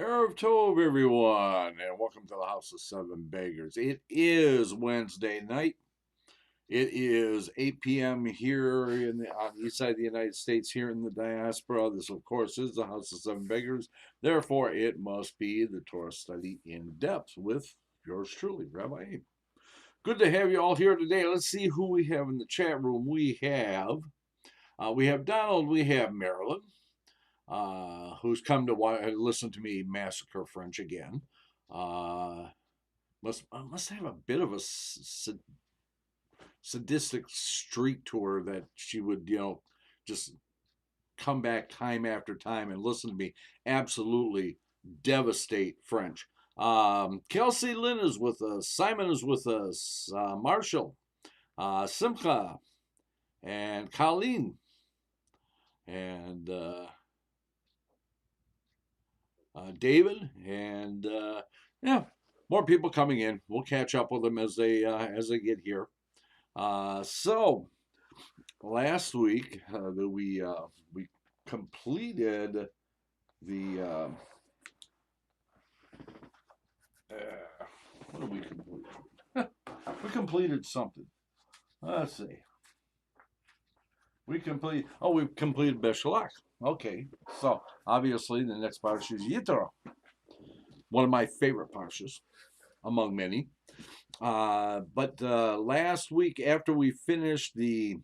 Erev Tov, everyone, and welcome to the House of Seven Beggars. It is Wednesday night. It is 8 p.m. here on the east side of the United States, here in the diaspora. This, of course, is the House of Seven Beggars. Therefore, it must be the Torah study in depth with yours truly, Rabbi Abe. Good to have you all here today. Let's see who we have in the chat room. We have Donald. We have Marilyn. Who's come to listen to me massacre French again. Must have a bit of a sadistic streak to her that she would, just come back time after time and listen to me absolutely devastate French. Kelsey Lynn is with us. Simon is with us. Marshall, Simcha, and Colleen, and David, and yeah, more people coming in. We'll catch up with them as they get here. So last week we completed the what did we complete? We completed something. Let's see. We've completed Beshalach. Okay, so obviously the next parsha is Yitro, one of my favorite parshas among many. But last week, after we finished the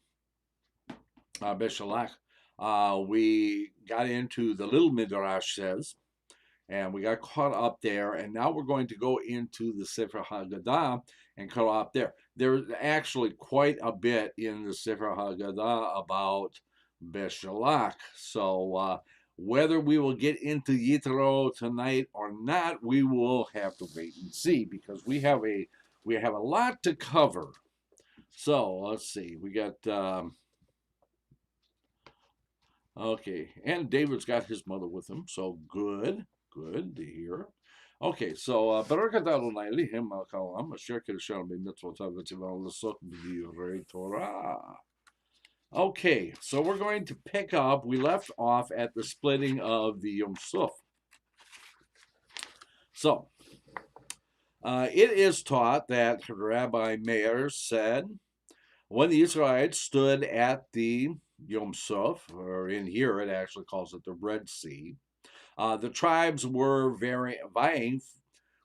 Beshalach, we got into the little Midrash says, and we got caught up there, and now we're going to go into the Sefer Haggadah and caught up there. There's actually quite a bit in the Sefer Haggadah about Beshalach. So whether we will get into Yitro tonight or not, we will have to wait and see, because we have a lot to cover. So let's see. We got okay, and David's got his mother with him, so good to hear. Okay, so Barakat Adonai Lihim Al Kalam Asher Kedushan B'Mitzvotav V'Tzivav L'Sot B'Divrei Torah. Okay, so we're going to pick up. We left off at the splitting of the Yom Suf. So it is taught that Rabbi Meir said, when the Israelites stood at the Yom Suf, or in here it actually calls it the Red Sea, the tribes were vying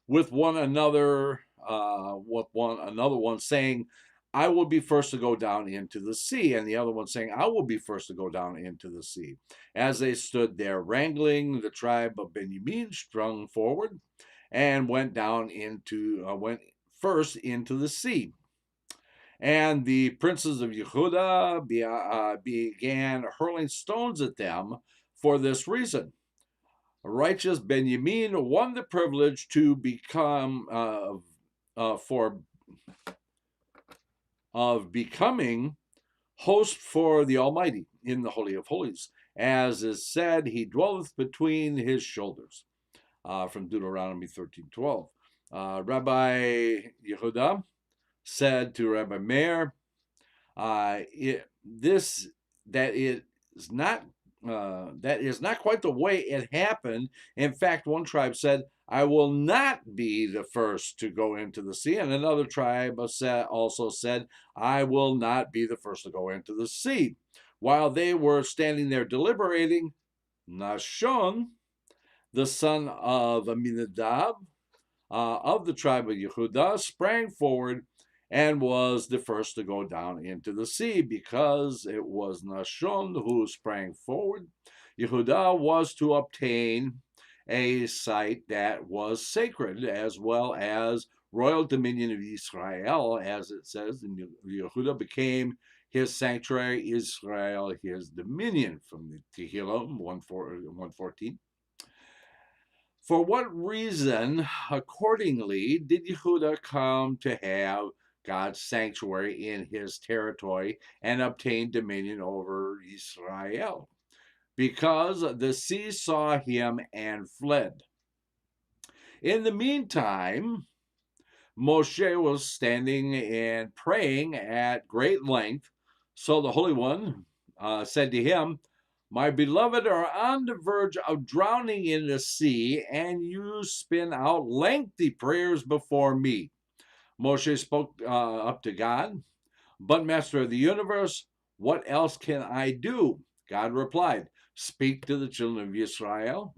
with one another, one saying, I will be first to go down into the sea, and the other one saying, I will be first to go down into the sea. As they stood there wrangling, the tribe of Benjamin sprung forward and went first into the sea. And the princes of Yehuda began hurling stones at them for this reason. Righteous Benjamin won the privilege to becoming host for the Almighty in the Holy of Holies. As is said, he dwelleth between his shoulders. From Deuteronomy 13:12. Rabbi Yehuda said to Rabbi Meir, that is not quite the way it happened. In fact, one tribe said, I will not be the first to go into the sea. And another tribe also said, I will not be the first to go into the sea. While they were standing there deliberating, Nashon, the son of Aminadab, of the tribe of Yehuda, sprang forward and was the first to go down into the sea. Because it was Nashon who sprang forward, Yehuda was to obtain a site that was sacred, as well as royal dominion of Israel, as it says, and Yehuda became his sanctuary, Israel his dominion, from the Tehillim 114. For what reason, accordingly, did Yehuda come to have God's sanctuary in his territory and obtain dominion over Israel? Because the sea saw him and fled. In the meantime, Moshe was standing and praying at great length. So the Holy One said to him, My beloved are on the verge of drowning in the sea, and you spin out lengthy prayers before me. Moshe spoke up to God, but Master of the universe, what else can I do? God replied, speak to the children of Israel,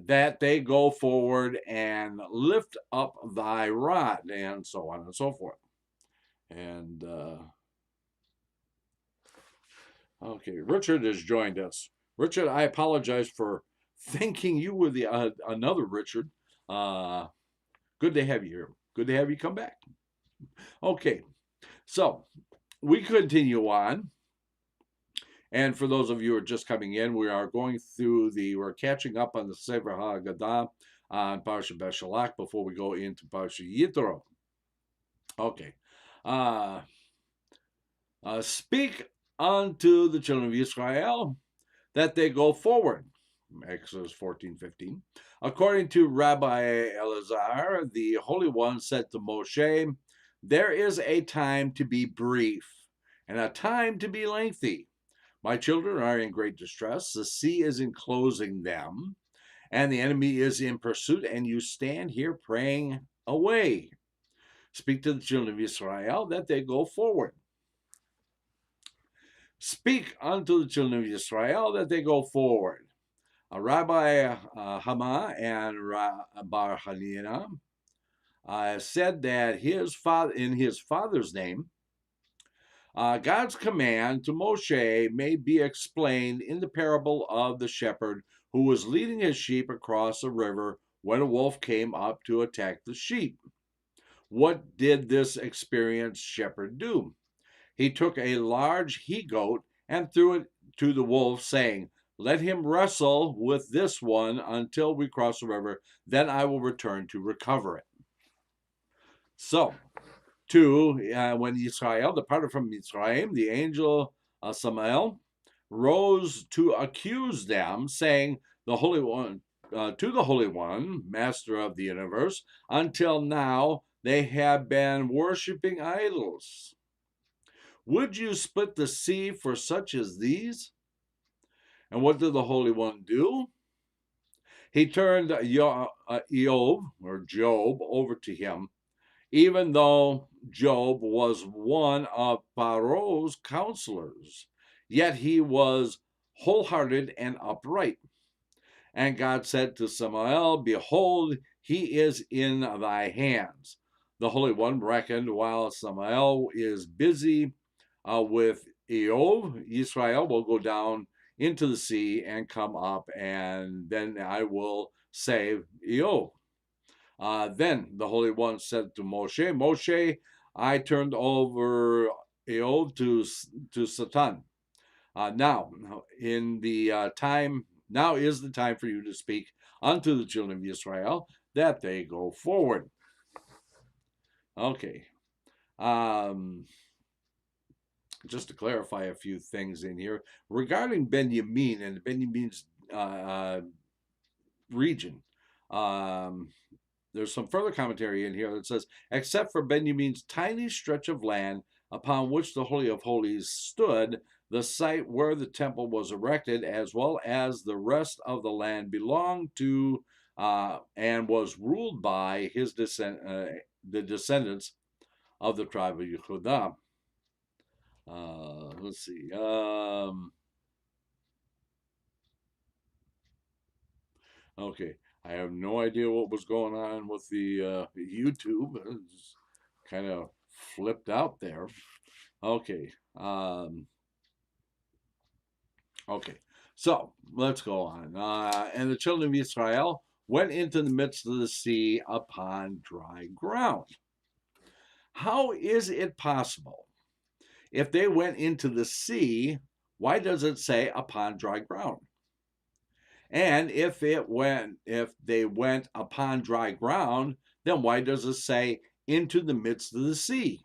that they go forward and lift up thy rod, and so on and so forth. And okay, Richard has joined us. Richard, I apologize for thinking you were the another Richard. Good to have you here. Good to have you come back. Okay, so we continue on. And for those of you who are just coming in, we are going through we're catching up on the Sefer HaGadah on Parsha Beshalach before we go into Parsha Yitro. Okay. Speak unto the children of Israel that they go forward. Exodus 14:15. According to Rabbi Elazar, the Holy One said to Moshe, there is a time to be brief and a time to be lengthy. My children are in great distress. The sea is enclosing them, and the enemy is in pursuit, and you stand here praying away. Speak to the children of Israel that they go forward. Speak unto the children of Israel that they go forward. Rabbi Hama and Bar Hanina said that in his father's name, God's command to Moshe may be explained in the parable of the shepherd who was leading his sheep across a river when a wolf came up to attack the sheep. What did this experienced shepherd do? He took a large he-goat and threw it to the wolf, saying, let him wrestle with this one until we cross the river, then I will return to recover it. So, when Israel departed from Mitzrayim, the angel Samael rose to accuse them, saying, the Holy One, to the Holy One, Master of the universe, until now they have been worshiping idols. Would you split the sea for such as these? And what did the Holy One do? He turned Job over to him, even though Job was one of Pharaoh's counselors, yet he was wholehearted and upright. And God said to Samael, behold, he is in thy hands. The Holy One reckoned while Samael is busy with Eov, Israel will go down into the sea and come up, and then I will save Eov. Then the Holy One said to Moshe, Moshe, I turned over Eov to Satan. Now is the time for you to speak unto the children of Israel that they go forward. Okay. Just to clarify a few things in here regarding Benjamin and Benjamin's region. There's some further commentary in here that says, except for Benjamin's tiny stretch of land upon which the Holy of Holies stood, the site where the temple was erected, as well as the rest of the land, belonged to and was ruled by the descendants of the tribe of Yehudah. Let's see. Okay, I have no idea what was going on with the YouTube. It's kind of flipped out there. Okay. Okay. So let's go on. And the children of Israel went into the midst of the sea upon dry ground. How is it possible? If they went into the sea, why does it say upon dry ground? And if they went upon dry ground, then why does it say into the midst of the sea?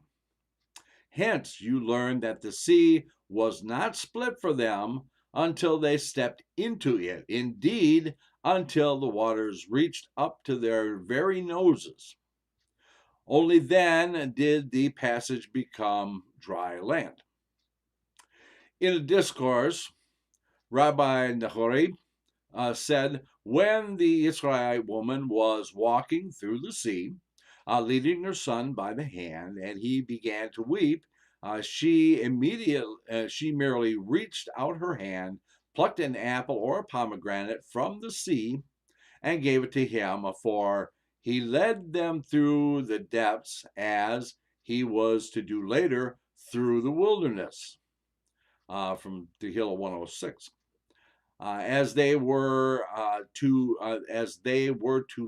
Hence, you learn that the sea was not split for them until they stepped into it. Indeed, until the waters reached up to their very noses. Only then did the passage become dry land. In a discourse, Rabbi Nachman said, when the Israelite woman was walking through the sea, leading her son by the hand, and he began to weep, she merely reached out her hand, plucked an apple or a pomegranate from the sea, and gave it to him, for he led them through the depths as he was to do later through the wilderness. From the Hill of 106. As they were to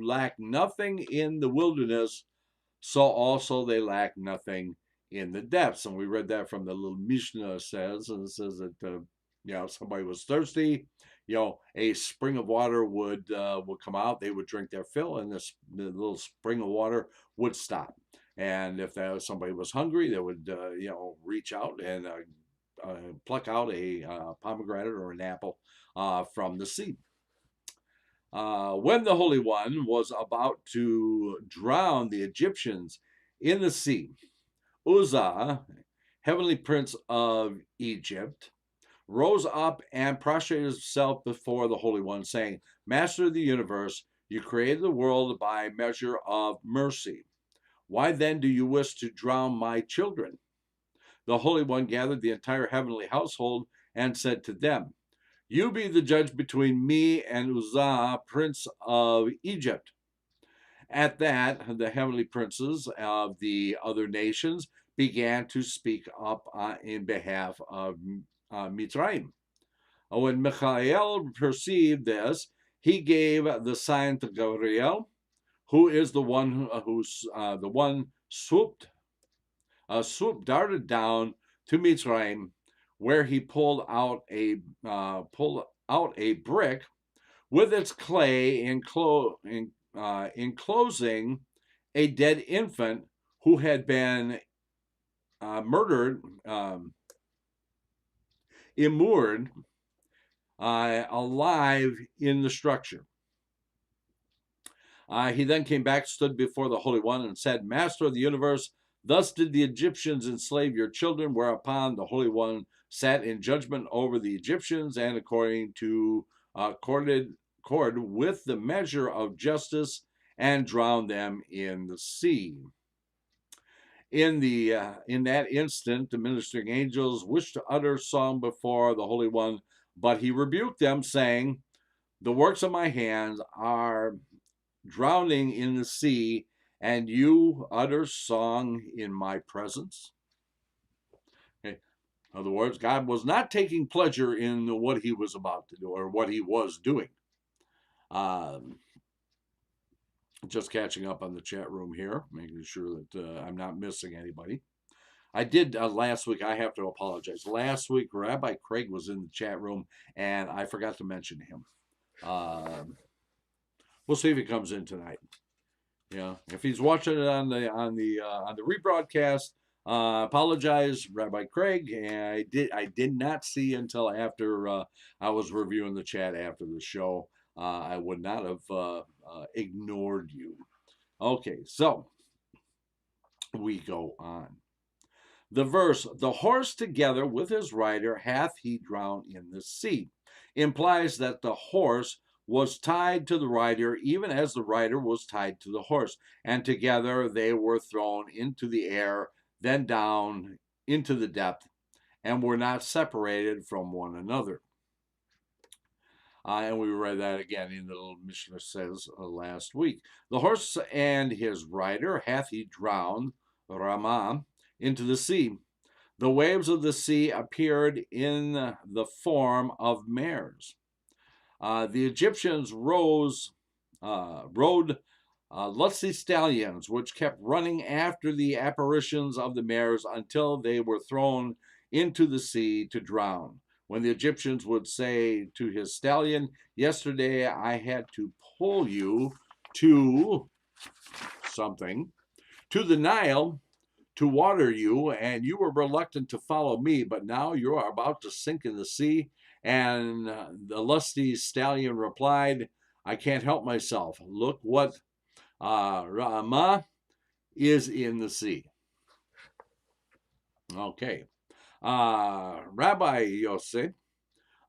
lack nothing in the wilderness, so also they lack nothing in the depths. And we read that from the little Mishnah says, and it says that if somebody was thirsty, a spring of water would come out. They would drink their fill, and the little spring of water would stop. And if somebody was hungry, they would reach out and pluck out a pomegranate or an apple from the sea. When the Holy One was about to drown the Egyptians in the sea, Uzzah, heavenly prince of Egypt, rose up and prostrated himself before the Holy One, saying, Master of the universe, you created the world by measure of mercy. Why then do you wish to drown my children? The Holy One gathered the entire heavenly household and said to them, You be the judge between me and Uzzah, prince of Egypt. At that, the heavenly princes of the other nations began to speak up in behalf of Mitzrayim. When Michael perceived this, he gave the sign to Gabriel, who is the one swooped darted down to Mitzrayim, where he pulled out a brick with its clay enclosing a dead infant who had been immured alive in the structure. He then came back, stood before the Holy One, and said, Master of the universe, thus did the Egyptians enslave your children, whereupon the Holy One sat in judgment over the Egyptians, and according to accorded with the measure of justice, and drowned them in the sea. In that instant, the ministering angels wished to utter song before the Holy One, but he rebuked them, saying, The works of my hands are drowning in the sea, and you utter song in my presence. Okay. In other words, God was not taking pleasure in what he was about to do or what he was doing. Just catching up on the chat room here, making sure that I'm not missing anybody. I did last week, I have to apologize. Last week, Rabbi Craig was in the chat room, and I forgot to mention him. We'll see if he comes in tonight. Yeah, if he's watching it on the rebroadcast, apologize, Rabbi Craig. And I did not see until after I was reviewing the chat after the show. I would not have ignored you. Okay, so we go on. The verse, the horse together with his rider hath he drowned in the sea, implies that the horse was tied to the rider, even as the rider was tied to the horse, and together they were thrown into the air, then down into the depth, and were not separated from one another. And we read that again in the little Mishnah says last week. The horse and his rider hath he drowned, Ramah, into the sea. The waves of the sea appeared in the form of mares. The Egyptians rode lusty stallions, which kept running after the apparitions of the mares until they were thrown into the sea to drown. When the Egyptians would say to his stallion, Yesterday I had to pull you to something, to the Nile, to water you, and you were reluctant to follow me, but now you are about to sink in the sea. And the lusty stallion replied, I can't help myself. Look what Ramah is in the sea. Okay. Rabbi Yosef,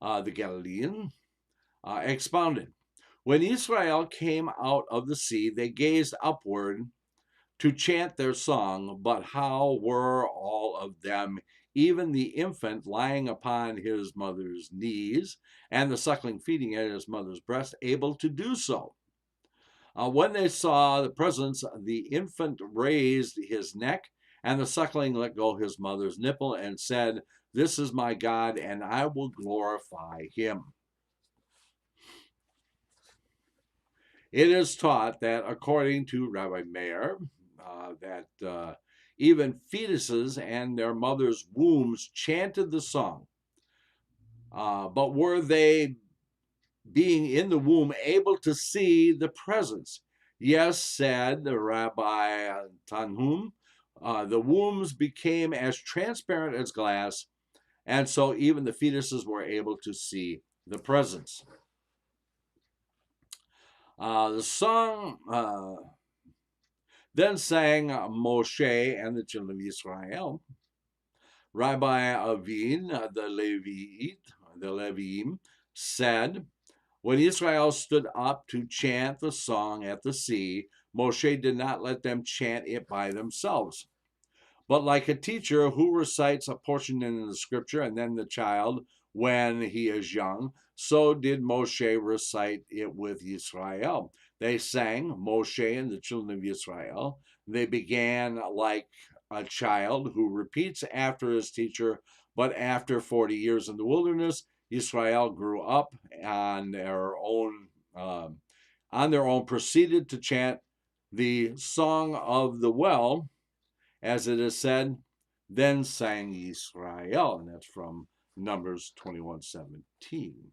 the Galilean, expounded, when Israel came out of the sea, they gazed upward to chant their song, but how were all of them, even the infant lying upon his mother's knees and the suckling feeding at his mother's breast, able to do so? When they saw the presence, the infant raised his neck, and the suckling let go his mother's nipple and said, "This is my God, and I will glorify him." It is taught that, according to Rabbi Meir, that even fetuses and their mothers' wombs chanted the song. But were they, being in the womb, able to see the presence? Yes, said the Rabbi Tanhum. The wombs became as transparent as glass, and so even the fetuses were able to see the presence. The song then sang Moshe and the children of Israel. Rabbi Avin, the Leviim, said, when Israel stood up to chant the song at the sea, Moshe did not let them chant it by themselves. But like a teacher who recites a portion in the scripture and then the child when he is young, so did Moshe recite it with Israel. They sang, Moshe and the children of Israel. They began like a child who repeats after his teacher, but after 40 years in the wilderness, Israel grew up on their own, proceeded to chant the song of the well, as it is said, then sang Israel, and that's from Numbers 21:17.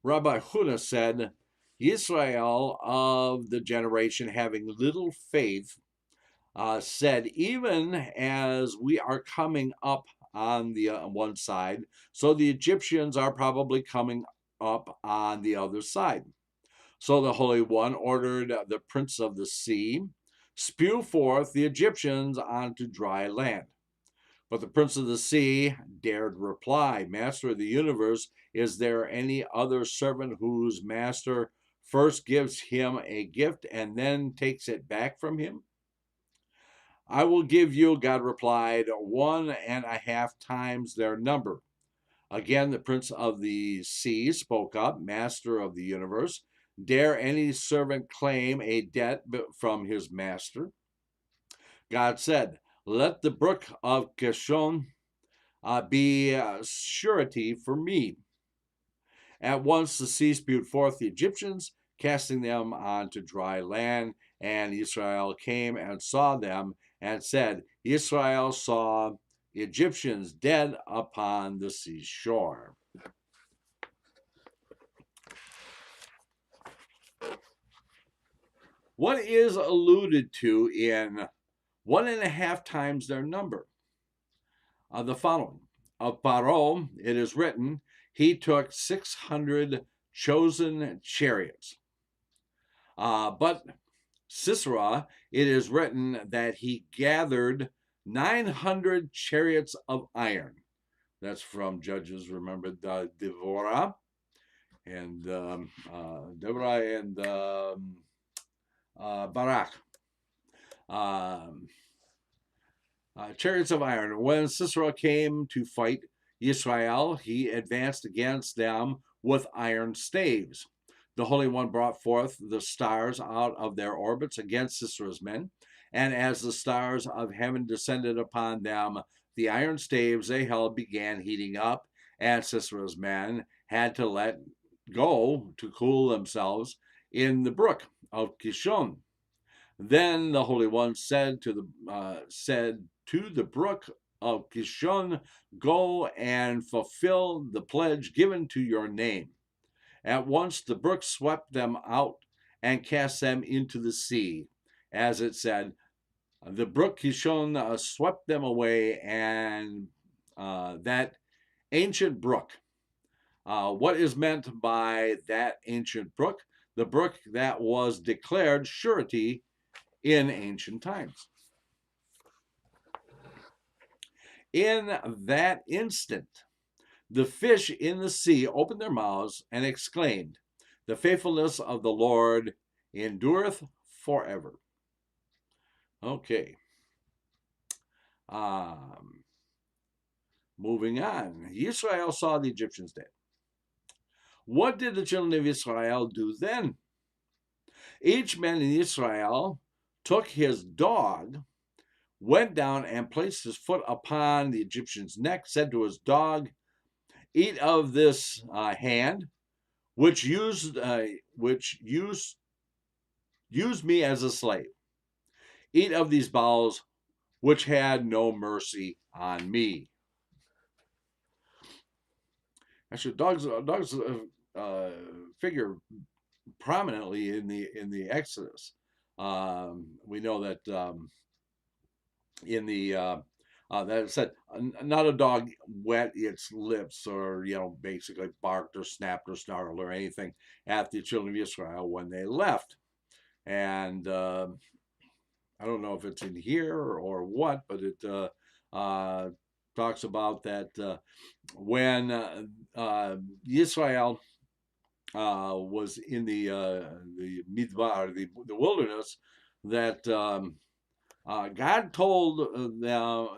Rabbi Huna said, Israel of the generation having little faith said, even as we are coming up on the one side, so the Egyptians are probably coming up on the other side. So the Holy One ordered the prince of the sea, spew forth the Egyptians onto dry land. But the prince of the sea dared reply, Master of the universe, is there any other servant whose master first gives him a gift and then takes it back from him? I will give you, God replied, 1.5 times their number. Again, the prince of the sea spoke up, Master of the universe, dare any servant claim a debt from his master? God said, let the brook of Kishon be surety for me. At once the sea spewed forth the Egyptians, casting them onto dry land, and Israel came and saw them and said, Israel saw Egyptians dead upon the seashore. What is alluded to in 1.5 times their number? The following. Of Paro, it is written, he took 600 chosen chariots. But Sisera, it is written that he gathered 900 chariots of iron. That's from Judges, remember, Devorah and Barak. Chariots of iron. When Sisera came to fight Israel, he advanced against them with iron staves. The Holy One brought forth the stars out of their orbits against Sisera's men, and as the stars of heaven descended upon them, the iron staves they held began heating up, and Sisera's men had to let go to cool themselves in the brook of Kishon. Then the Holy One said to the brook of Kishon, go and fulfill the pledge given to your name. At once the brook swept them out and cast them into the sea. As it said, the brook Kishon swept them away, and that ancient brook. What is meant by that ancient brook? The brook that was declared surety in ancient times. In that instant, the fish in the sea opened their mouths and exclaimed, "The faithfulness of the Lord endureth forever." Okay. Moving on. Israel saw the Egyptians dead. What did the children of Israel do then? Each man in Israel took his dog, went down and placed his foot upon the Egyptian's neck, said to his dog, "Eat of this hand, which used me as a slave. Eat of these bowels, which had no mercy on me." Actually, dogs figure prominently in the Exodus. We know that in the that it said, "Not a dog wet its lips," or basically barked or snapped or snarled or anything at the children of Israel when they left. And I don't know if it's in here or what, but it talks about that when Israel was in the midbar, the wilderness, that God told the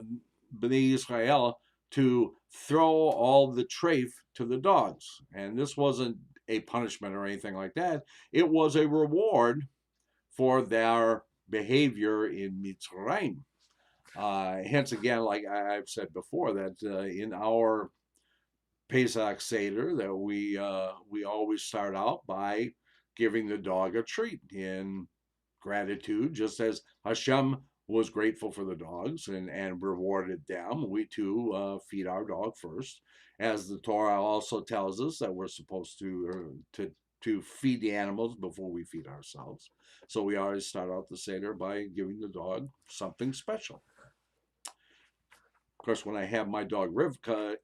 Bnei Israel to throw all the treif to the dogs, and this wasn't a punishment or anything like that. It was a reward for their behavior in Mitzrayim. Hence, again, like I've said before, that in our Pesach Seder, that we always start out by giving the dog a treat in gratitude, just as Hashem was grateful for the dogs and rewarded them. We too feed our dog first, as the Torah also tells us that we're supposed to feed the animals before we feed ourselves. So we always start out the Seder by giving the dog something special. Of course, when I have my dog Rivka,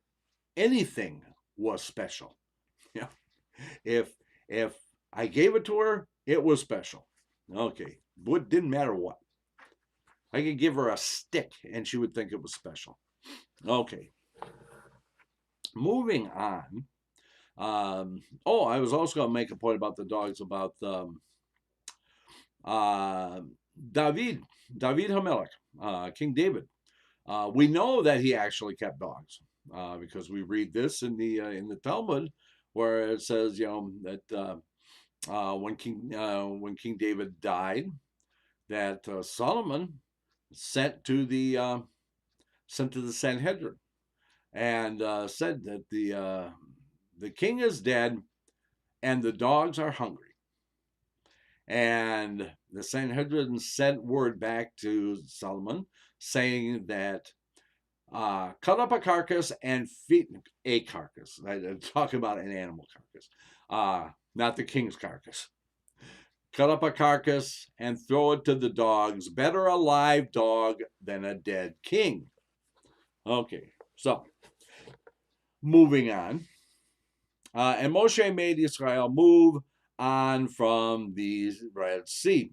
anything was special. Yeah. If I gave it to her, it was special. Okay. It didn't matter what. I could give her a stick and she would think it was special. Okay. Moving on. I was also going to make a point about the dogs, about David Hamelech, King David. We know that he actually kept dogs because we read this in the Talmud, where it says, that when King David died, that Solomon sent to the Sanhedrin and said that the king is dead and the dogs are hungry. And the Sanhedrin sent word back to Solomon saying that cut up a carcass and feed a carcass. I'm talking about an animal carcass, not the king's carcass. Cut up a carcass and throw it to the dogs. Better a live dog than a dead king. Okay, so moving on. And Moshe made Israel move on from the Red Sea.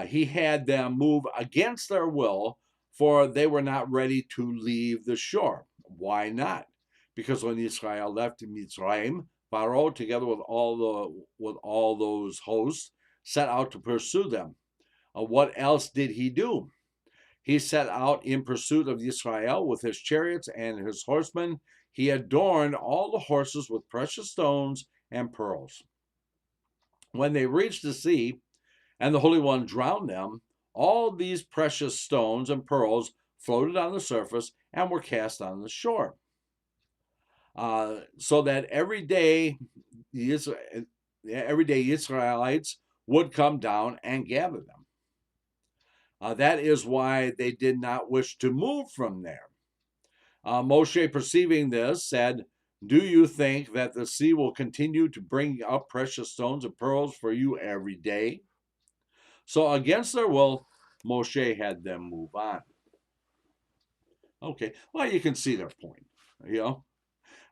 He had them move against their will, for they were not ready to leave the shore. Why not? Because when Israel left Mitzrayim, Pharaoh, together with all those hosts, set out to pursue them. What else did he do? He set out in pursuit of Israel with his chariots and his horsemen. He adorned all the horses with precious stones and pearls. When they reached the sea, and the Holy One drowned them, all these precious stones and pearls floated on the surface and were cast on the shore. So that every day Israelites would come down and gather them. That is why they did not wish to move from there. Moshe, perceiving this, said, "Do you think that the sea will continue to bring up precious stones and pearls for you every day?" So against their will, Moshe had them move on. Okay, well, you can see their point,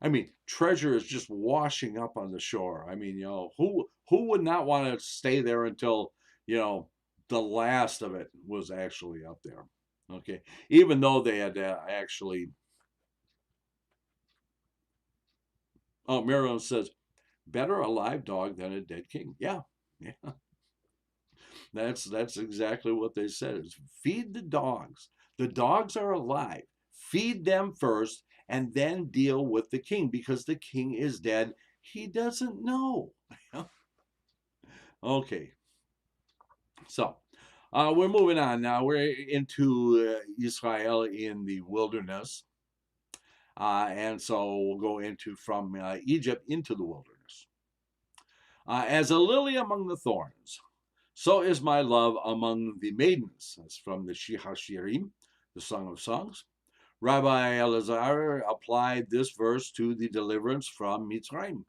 I mean, treasure is just washing up on the shore. I mean, who would not want to stay there until, the last of it was actually up there? Okay, even though they had actually. Oh, Miriam says, better a live dog than a dead king. Yeah, yeah. That's exactly what they said. Is feed the dogs. The dogs are alive. Feed them first, and then deal with the king because the king is dead. He doesn't know. Okay, so we're moving on now. We're into Israel in the wilderness, and so we'll go into from Egypt into the wilderness. As a lily among the thorns, so is my love among the maidens. That's from the Shir HaShirim, the Song of Songs. Rabbi Elazar applied this verse to the deliverance from Mitzrayim.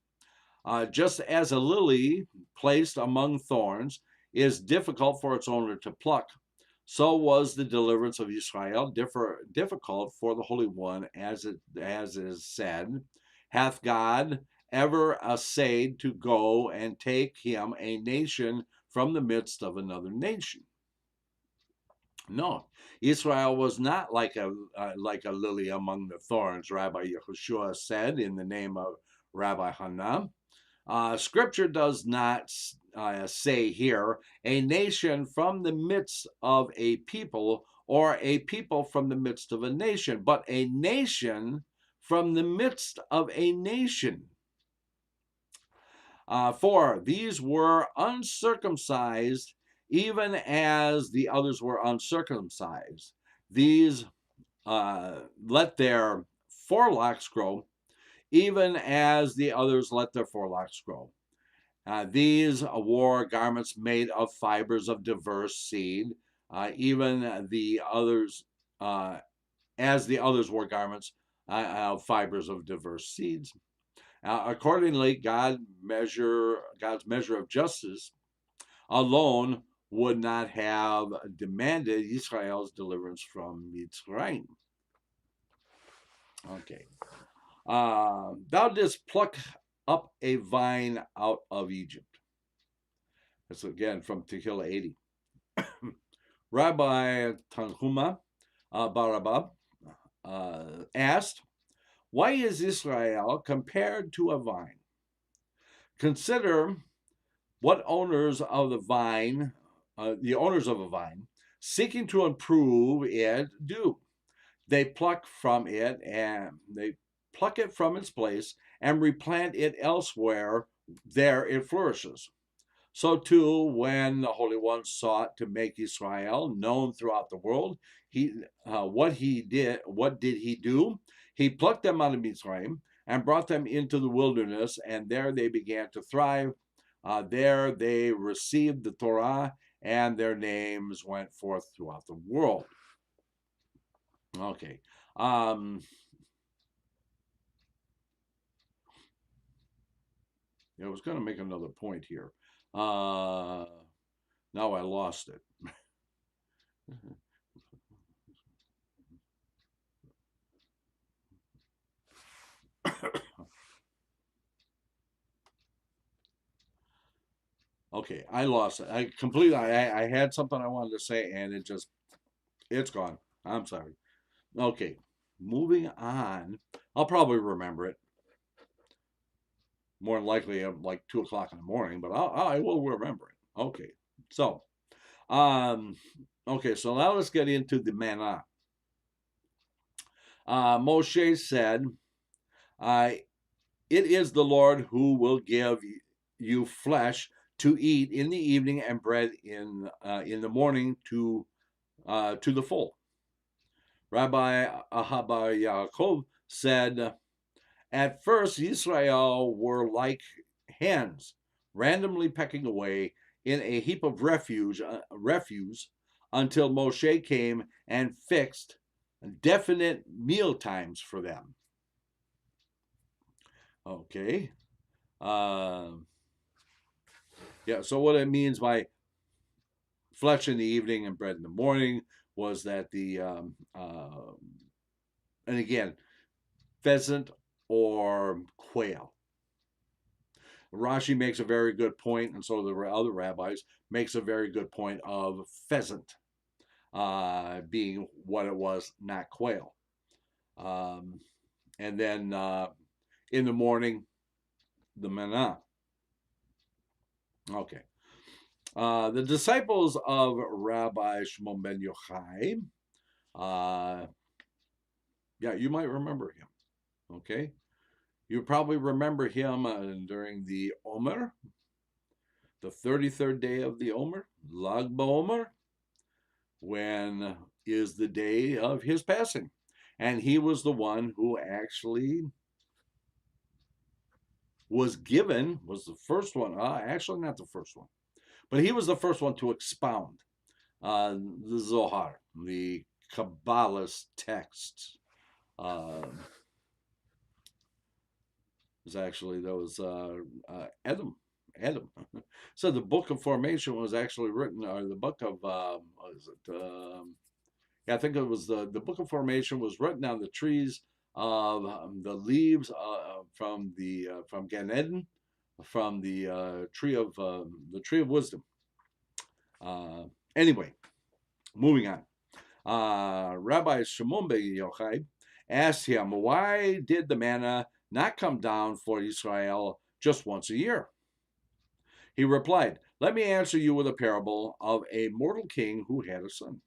Just as a lily placed among thorns is difficult for its owner to pluck, so was the deliverance of Israel difficult for the Holy One, as is said, hath God ever essayed to go and take him a nation from the midst of another nation? No, Israel was not like a lily among the thorns, Rabbi Yehoshua said in the name of Rabbi Hanna. Scripture does not say here a nation from the midst of a people or a people from the midst of a nation, but a nation from the midst of a nation. For these were uncircumcised, even as the others were uncircumcised. These let their forelocks grow, even as the others let their forelocks grow. These wore garments made of fibers of diverse seed, even the others, as the others wore garments of fibers of diverse seeds. Accordingly, God's measure of justice alone would not have demanded Israel's deliverance from Mitzrayim. Okay. Thou didst pluck up a vine out of Egypt. That's again from Tehillah 80. Rabbi Tanhuma Barabba asked, why is Israel compared to a vine? Consider what owners of the vine, the owners of a vine, seeking to improve it, do. They pluck from it and they pluck it from its place and replant it elsewhere. There it flourishes. So too, when the Holy One sought to make Israel known throughout the world, what did he do? He plucked them out of Mitzrayim and brought them into the wilderness, and there they began to thrive. There they received the Torah, and their names went forth throughout the world. Okay. I was going to make another point here. Now I lost it. Okay, I lost it. I had something I wanted to say, and it's gone. I'm sorry. Okay, moving on. I'll probably remember it. More than likely, like 2 o'clock in the morning, but I will remember it. Okay, so, um, okay, so now let's get into the manna. Moshe said, "It is the Lord who will give you flesh to eat in the evening and bread in the morning to the full." Rabbi Ahaba Yaakov said, at first Israel were like hens, randomly pecking away in a heap of refuse until Moshe came and fixed definite meal times for them. Okay. Yeah, so what it means by flesh in the evening and bread in the morning was that and again, pheasant or quail. Rashi makes a very good point, and so the other rabbis makes a very good point of pheasant. being what it was, not quail. And then in the morning, the manna. Okay. The disciples of Rabbi Shimon ben Yochai, yeah, you might remember him. Okay. You probably remember him during the Omer, the 33rd day of the Omer, Lag BaOmer, when is the day of his passing. And he was the one who actually was the first one, actually not the first one, but he was the first one to expound the Zohar, the Kabbalist text. Was actually that was Edom. So the Book of Formation was actually written, or the Book of what is it? Yeah, I think it was the Book of Formation was written on the trees of the leaves from Gan Eden, from the tree of wisdom. Anyway, moving on. Rabbi Shimon ben Yochai asked him, "Why did the manna not come down for Israel just once a year?" He replied, "Let me answer you with a parable of a mortal king who had a son.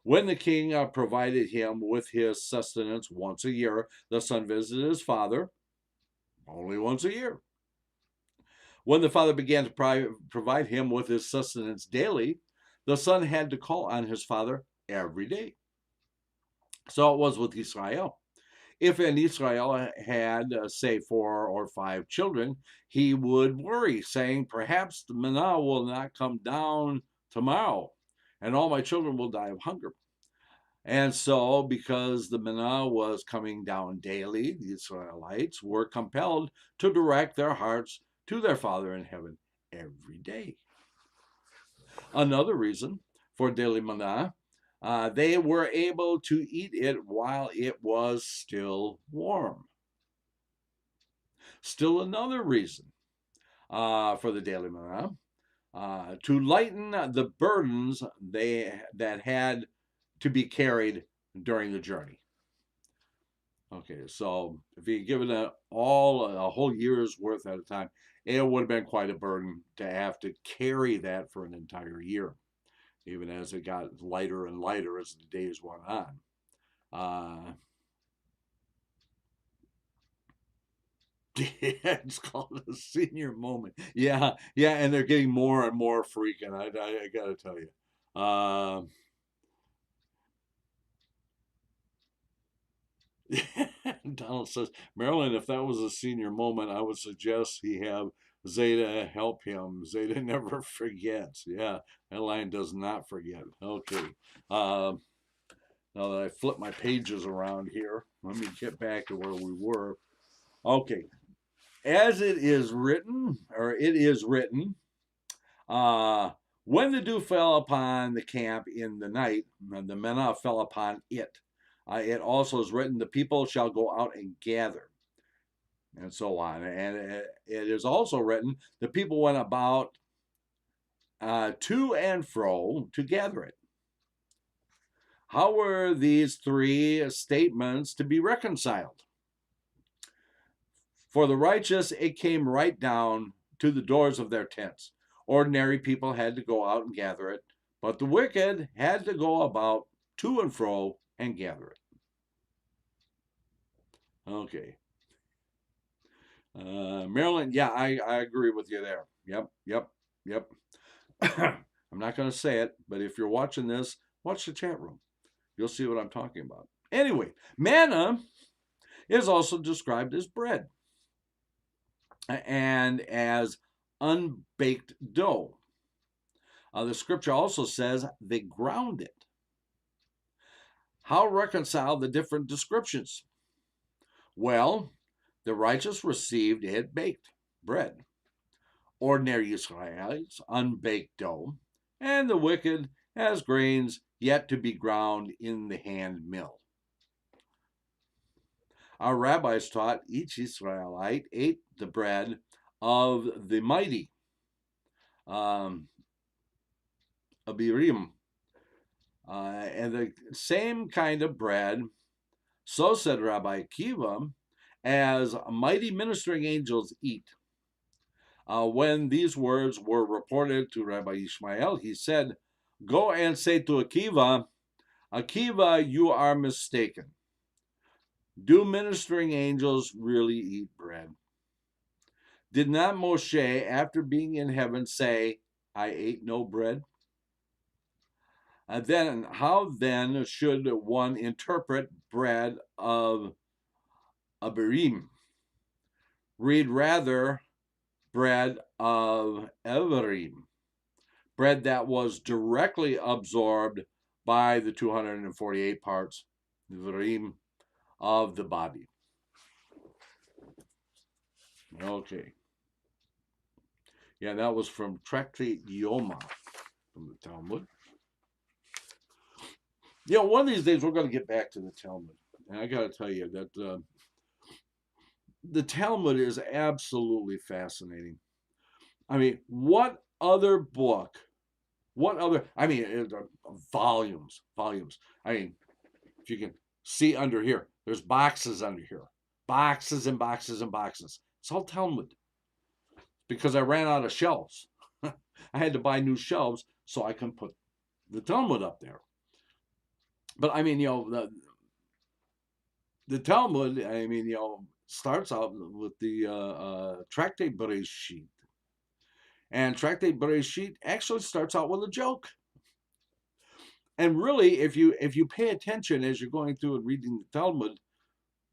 When the king provided him with his sustenance once a year, the son visited his father only once a year. When the father began to provide him with his sustenance daily, the son had to call on his father every day. So it was with Israel. If an Israel had, say, 4 or 5 children, he would worry, saying, perhaps the manna will not come down tomorrow, and all my children will die of hunger. And so, because the manna was coming down daily, the Israelites were compelled to direct their hearts to their Father in heaven every day. Another reason for daily manna, they were able to eat it while it was still warm. Still another reason for the daily manna, to lighten the burdens that had to be carried during the journey. Okay, so if you give it a whole year's worth at a time, it would have been quite a burden to have to carry that for an entire year, even as it got lighter and lighter as the days went on. Yeah, it's called a senior moment. Yeah, and they're getting more and more freaking. I gotta tell you. Donald says, Marilyn, if that was a senior moment, I would suggest he have Zeta help him. Zeta never forgets. Yeah, that line does not forget. Okay. Now that I flip my pages around here, let me get back to where we were. Okay. As it is written, when the dew fell upon the camp in the night, the manna fell upon it. It also is written, the people shall go out and gather, and so on. And it is also written, the people went about to and fro to gather it. How were these three statements to be reconciled? For the righteous, it came right down to the doors of their tents. Ordinary people had to go out and gather it, but the wicked had to go about to and fro and gather it. Okay. Marilyn, yeah, I agree with you there. Yep. I'm not going to say it, but if you're watching this, watch the chat room. You'll see what I'm talking about. Anyway, manna is also described as bread and as unbaked dough. The scripture also says they ground it. How reconcile the different descriptions? Well, the righteous received it baked, bread. Ordinary Israelites, unbaked dough. And the wicked as grains yet to be ground in the hand mill. Our rabbis taught each Israelite ate the bread of the mighty, Abirim, And the same kind of bread, so said Rabbi Akiva, as mighty ministering angels eat. When these words were reported to Rabbi Ishmael, he said, "Go and say to Akiva, Akiva, you are mistaken. Do ministering angels really eat bread? Did not Moshe, after being in heaven, say, I ate no bread? Then, how then should one interpret bread of Abirim? Read rather bread of Everim, bread that was directly absorbed by the 248 parts, Verim, of the body. Okay. Yeah, that was from Tractate Yoma, from the Talmud. You know, one of these days we're going to get back to the Talmud. And I got to tell you that the Talmud is absolutely fascinating. I mean, what other book, volumes. I mean, if you can see under here, there's boxes under here, boxes and boxes and boxes. It's all Talmud because I ran out of shelves. I had to buy new shelves so I can put the Talmud up there. But I mean, you know, the Talmud, I mean, you know, starts out with the Tractate Bereshit. And Tractate Bereshit actually starts out with a joke. And really, if you pay attention as you're going through and reading the Talmud,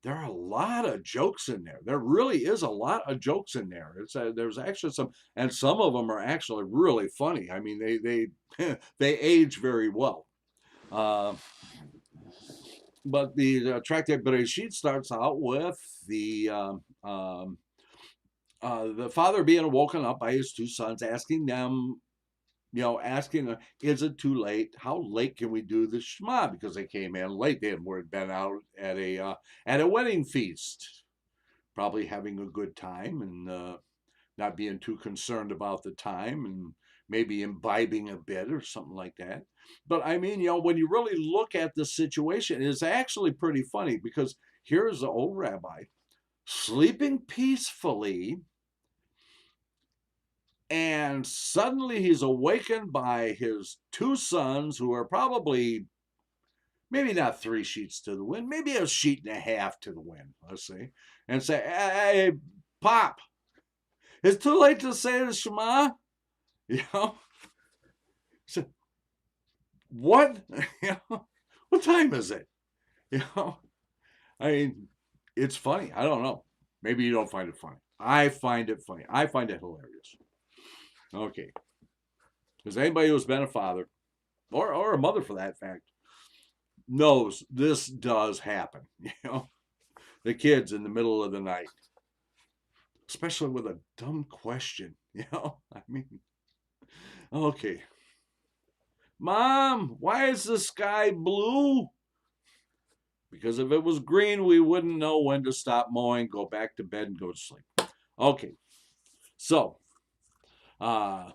there are a lot of jokes in there. There really is a lot of jokes in there. There's actually some, and some of them are actually really funny. I mean, they they age very well. But the Tractate Bereshit starts out with the father being woken up by his two sons, asking them, you know, is it too late? How late can we do the Shema? Because they came in late. They had been out at a wedding feast, probably having a good time and not being too concerned about the time and maybe imbibing a bit or something like that. But I mean, you know, when you really look at the situation, it's actually pretty funny because here's the old rabbi sleeping peacefully, and suddenly he's awakened by his two sons, who are probably maybe not 3 sheets to the wind, maybe a sheet and a half to the wind, let's see, and say, "Hey, Pop, it's too late to say the Shema." You know, so, what? You know, what time is it? You know, I mean, it's funny. I don't know. Maybe you don't find it funny. I find it funny. I find it hilarious. Okay. Because anybody who's been a father, or a mother for that fact, knows this does happen. You know, the kids in the middle of the night, especially with a dumb question. You know, I mean, okay. Mom, why is the sky blue? Because if it was green, we wouldn't know when to stop mowing, go back to bed, and go to sleep. Okay. So, yeah,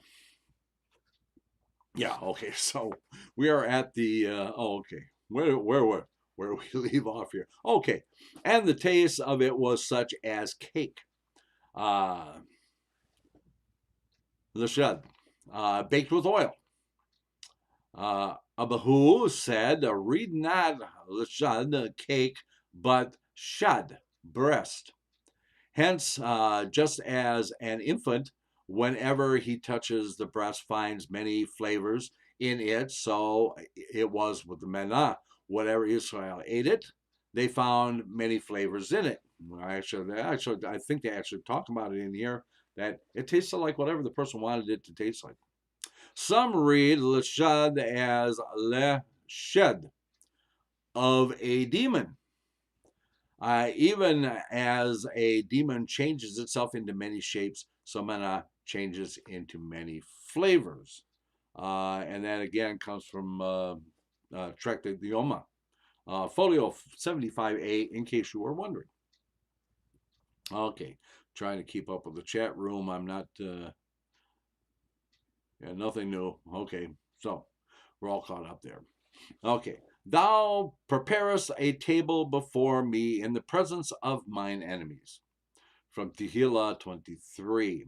okay. So we are at the okay. Where do we leave off here? Okay. And the taste of it was such as cake. The shad, baked with oil. Abahu said, read not shad, cake, but shad, breast. Hence, just as an infant, whenever he touches the breast, finds many flavors in it, so it was with the manna. Whatever Israel ate it, they found many flavors in it. I think they actually talked about it in here, that it tasted like whatever the person wanted it to taste like. Some read leshad as leshed, of a demon. Even as a demon changes itself into many shapes, so manna changes into many flavors. And that again comes from Tractate Yoma, Folio 75A, in case you were wondering. Okay, trying to keep up with the chat room. I'm not, nothing new. Okay, so we're all caught up there. Okay. Thou preparest a table before me in the presence of mine enemies. From Tehillah 23.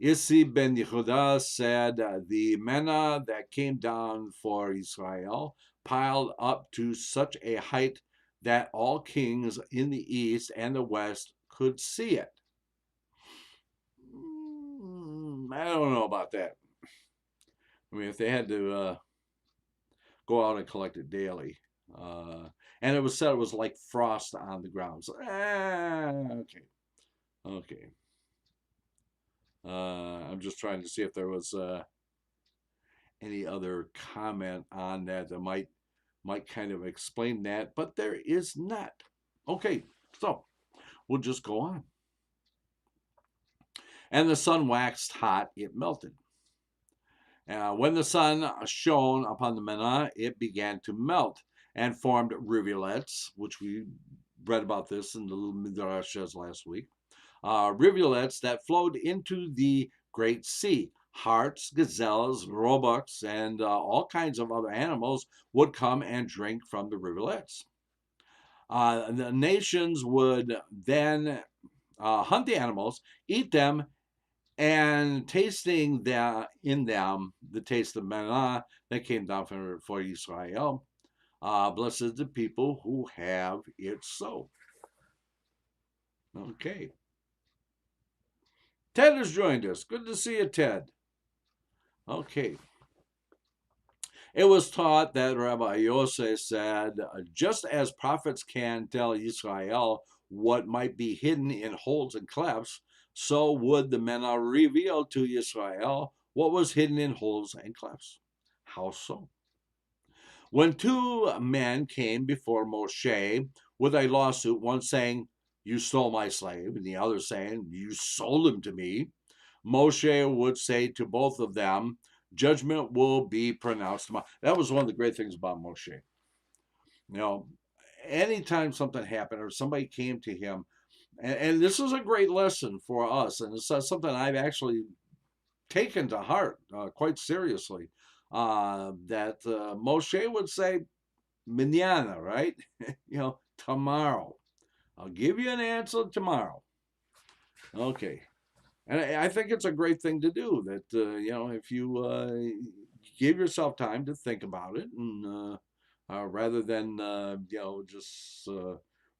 Isi ben Yehuda said, the manna that came down for Israel piled up to such a height that all kings in the east and the west could see it. I don't know about that. I mean, if they had to go out and collect it daily, and it was said it was like frost on the ground. So, okay, okay. I'm just trying to see if there was any other comment on that that might kind of explain that, but there is not. Okay, so we'll just go on. And the sun waxed hot; it melted. When the sun shone upon the manna, it began to melt and formed rivulets, which we read about this in the little midrashes last week. Rivulets that flowed into the great sea. Harts, gazelles, roebucks, and all kinds of other animals would come and drink from the rivulets. The nations would then hunt the animals, eat them, and tasting in them the taste of manna that came down for Israel. Blessed the people who have it so. Okay. Ted has joined us. Good to see you, Ted. Okay. It was taught that Rabbi Yosef said, just as prophets can tell Israel what might be hidden in holes and clefts, so would the manna reveal to Israel what was hidden in holes and clefts. How so? When two men came before Moshe with a lawsuit, one saying, you stole my slave, and the other saying, you sold him to me, Moshe would say to both of them, judgment will be pronounced tomorrow. That was one of the great things about Moshe. You know, anytime something happened or somebody came to him, and this is a great lesson for us, and it's something I've actually taken to heart quite seriously, that Moshe would say, Manana, right? Tomorrow. I'll give you an answer tomorrow. Okay. And I think it's a great thing to do that, if you give yourself time to think about it and rather than, just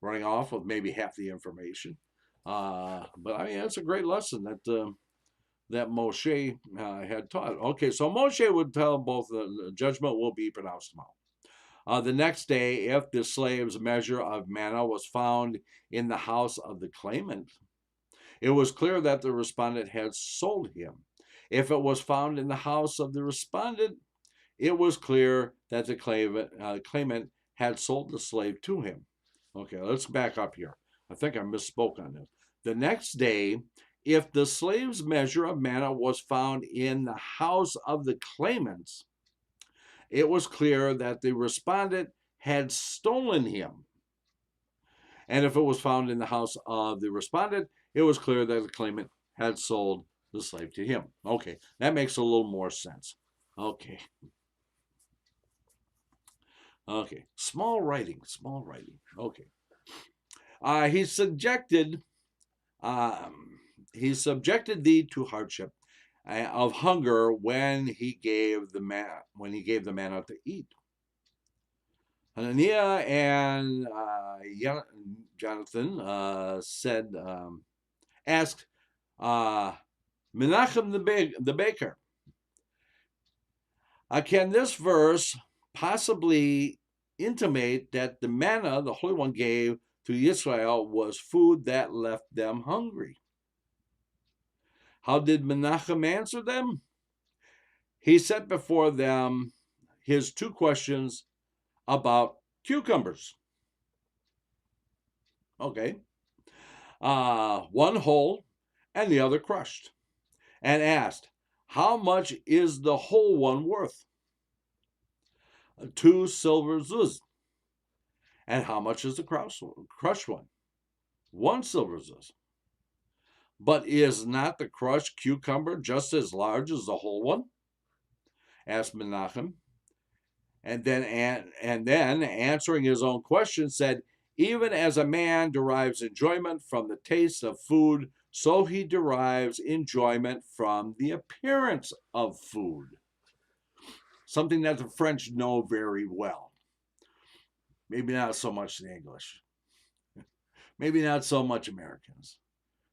running off with maybe half the information. But I mean, it's a great lesson that Moshe had taught. Okay, so Moshe would tell both the judgment will be pronounced tomorrow. The next day, if the slave's measure of manna was found in the house of the claimant, it was clear that the respondent had sold him. If it was found in the house of the respondent, it was clear that the claimant had sold the slave to him. Okay, let's back up here. I think I misspoke on this. The next day, if the slave's measure of manna was found in the house of the claimants, it was clear that the respondent had stolen him. And if it was found in the house of the respondent, it was clear that the claimant had sold the slave to him. Okay, that makes a little more sense. Okay. Okay, small writing. Okay. He subjected thee to hardship of hunger when he gave the manna to eat. Hananiah and Jonathan asked Menachem the baker, can this verse possibly intimate that the manna the Holy One gave to Israel was food that left them hungry? How did Menachem answer them? He set before them his two questions about cucumbers. Okay. One whole and the other crushed, and asked, how much is the whole one worth? 2 silver zuz. And how much is the crushed one? 1 silver zuz. But is not the crushed cucumber just as large as the whole one? Asked Menachem. and then answering his own question said, even as a man derives enjoyment from the taste of food, so he derives enjoyment from the appearance of food. Something that the French know very well. Maybe not so much the English. Maybe not so much Americans.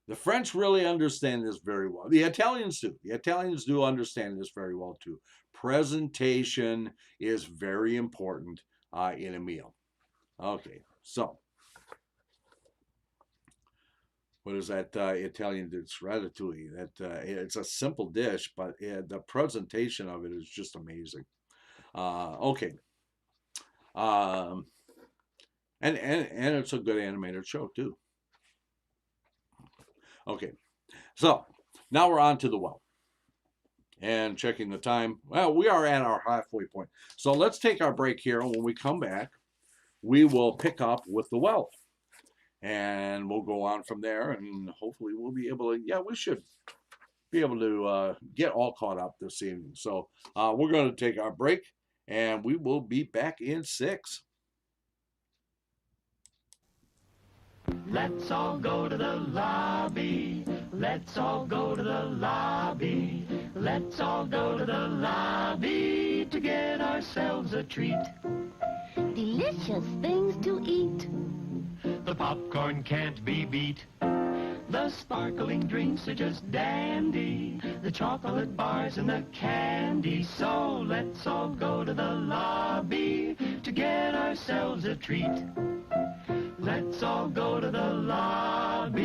The French really understand this very well. The Italians do. The Italians do understand this very well too. Presentation is very important in a meal. Okay, so what is that Italian dish? Ratatouille. It's a simple dish, but the presentation of it is just amazing. Okay, and it's a good animated show too. Okay, so now we're on to the well. And checking the time, well, we are at our halfway point. So let's take our break here, and when we come back, we will pick up with the well. And we'll go on from there, and hopefully we'll be able to, yeah, we should be able to get all caught up this evening. So we're going to take our break, and we will be back in 6. Let's all go to the lobby. Let's all go to the lobby. Let's all go to the lobby to get ourselves a treat. Delicious things to eat. The popcorn can't be beat. The sparkling drinks are just dandy. The chocolate bars and the candy. So let's all go to the lobby to get ourselves a treat. Let's all go to the lobby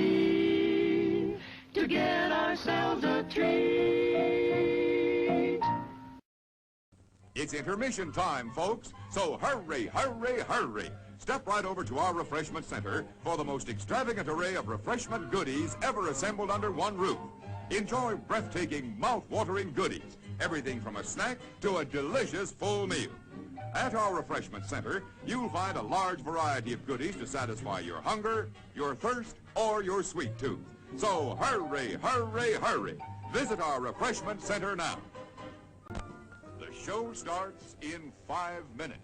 to get ourselves a treat. It's intermission time, folks, so hurry, hurry, hurry. Step right over to our refreshment center for the most extravagant array of refreshment goodies ever assembled under one roof. Enjoy breathtaking, mouth-watering goodies, everything from a snack to a delicious full meal. At our refreshment center, you'll find a large variety of goodies to satisfy your hunger, your thirst, or your sweet tooth. So hurry, hurry, hurry. Visit our refreshment center now. The show starts in 5 minutes.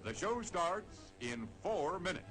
The show starts in 4 minutes.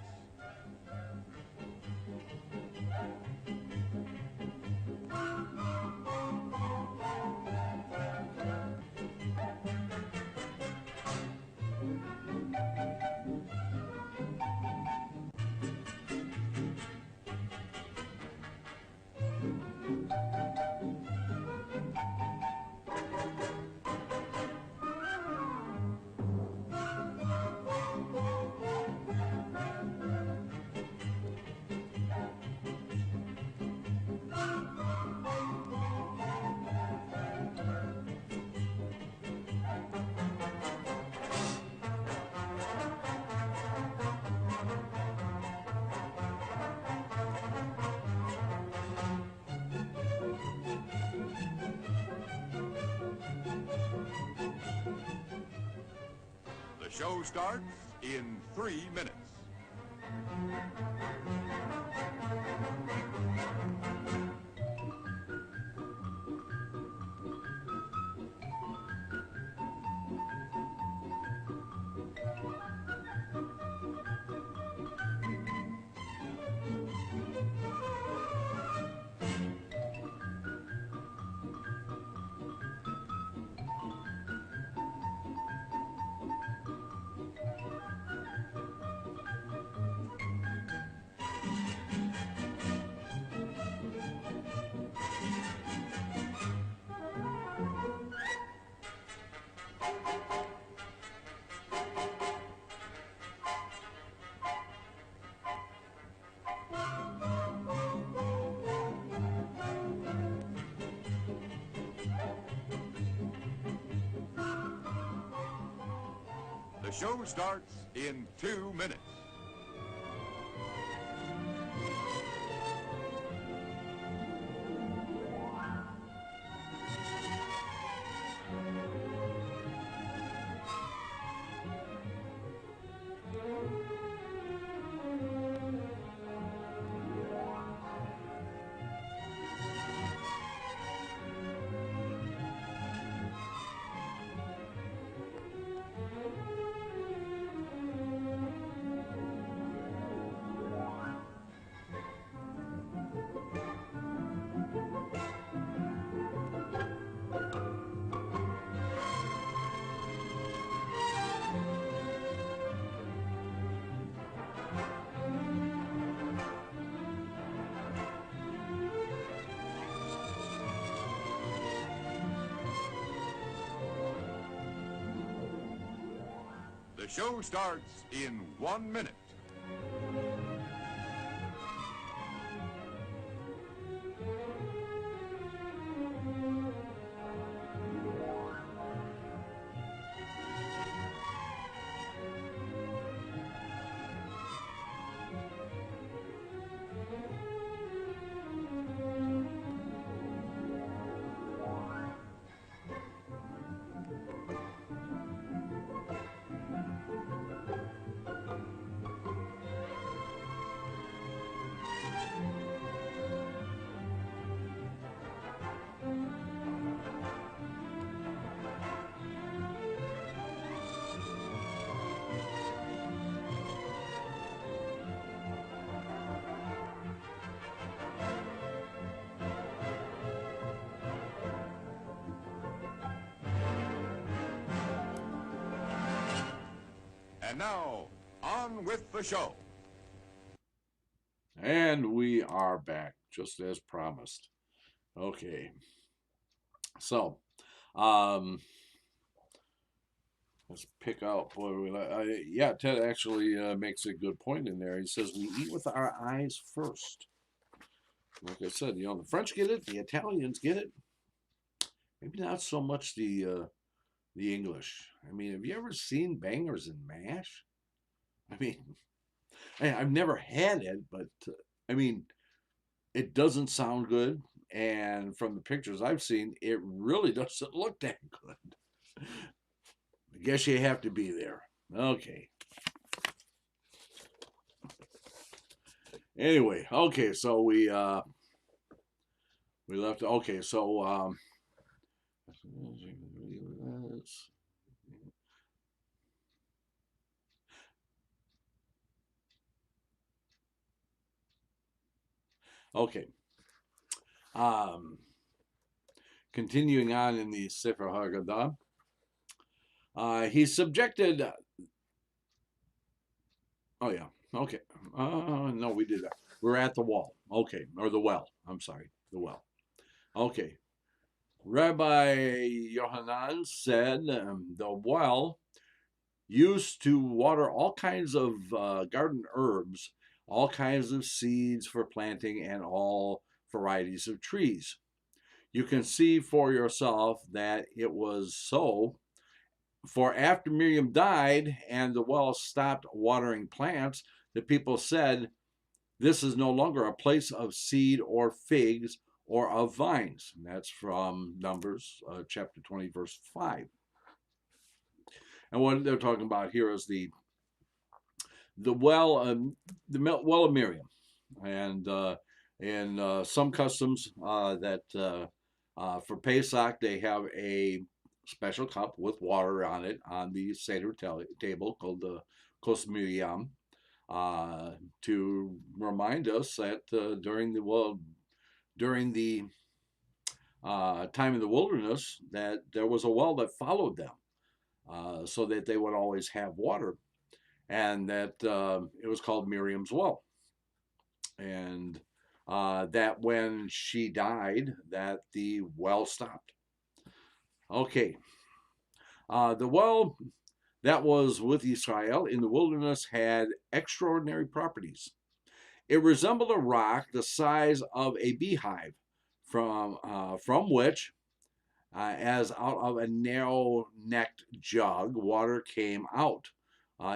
The show starts in 3 minutes. show starts in 2 minutes. The show starts in 1 minute. And now, on with the show. And we are back, just as promised. Okay. So, let's pick out. Yeah, Ted actually makes a good point in there. He says we eat with our eyes first. Like I said, the French get it, the Italians get it. Maybe not so much the English. I mean, have you ever seen bangers and mash? I mean, I've never had it, but I mean, it doesn't sound good. And from the pictures I've seen, it really doesn't look that good. I guess you have to be there. Okay. Anyway, okay, so we left. Okay, so okay. Continuing on in the Sefer Haggadah, he subjected. Oh yeah, okay. No, we did that. We're at the wall. Okay, or the well. I'm sorry, the well. Okay. Rabbi Yohanan said the well used to water all kinds of garden herbs, all kinds of seeds for planting, and all varieties of trees. You can see for yourself that it was so. For after Miriam died and the well stopped watering plants, the people said, "This is no longer a place of seed or figs or of vines." And that's from Numbers chapter 20, verse 5. And what they're talking about here is the well of Miriam, and in some customs that for Pesach they have a special cup with water on it on the Seder table called the Kos Miriam, to remind us that during the time in the wilderness that there was a well that followed them, so that they would always have water, and that it was called Miriam's well, and that when she died, that the well stopped. Okay. The well that was with Israel in the wilderness had extraordinary properties. It resembled a rock the size of a beehive, from which, as out of a narrow-necked jug, water came out,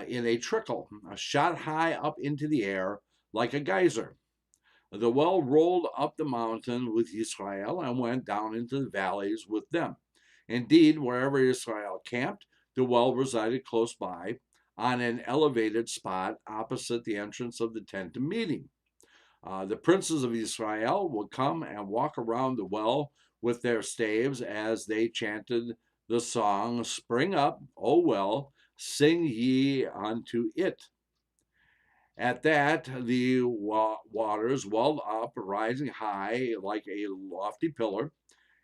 in a trickle, shot high up into the air like a geyser. The well rolled up the mountain with Israel and went down into the valleys with them. Indeed, wherever Israel camped, the well resided close by on an elevated spot opposite the entrance of the tent of meeting. The princes of Israel would come and walk around the well with their staves as they chanted the song, Spring up, O well, sing ye unto it. At that, the waters welled up, rising high like a lofty pillar,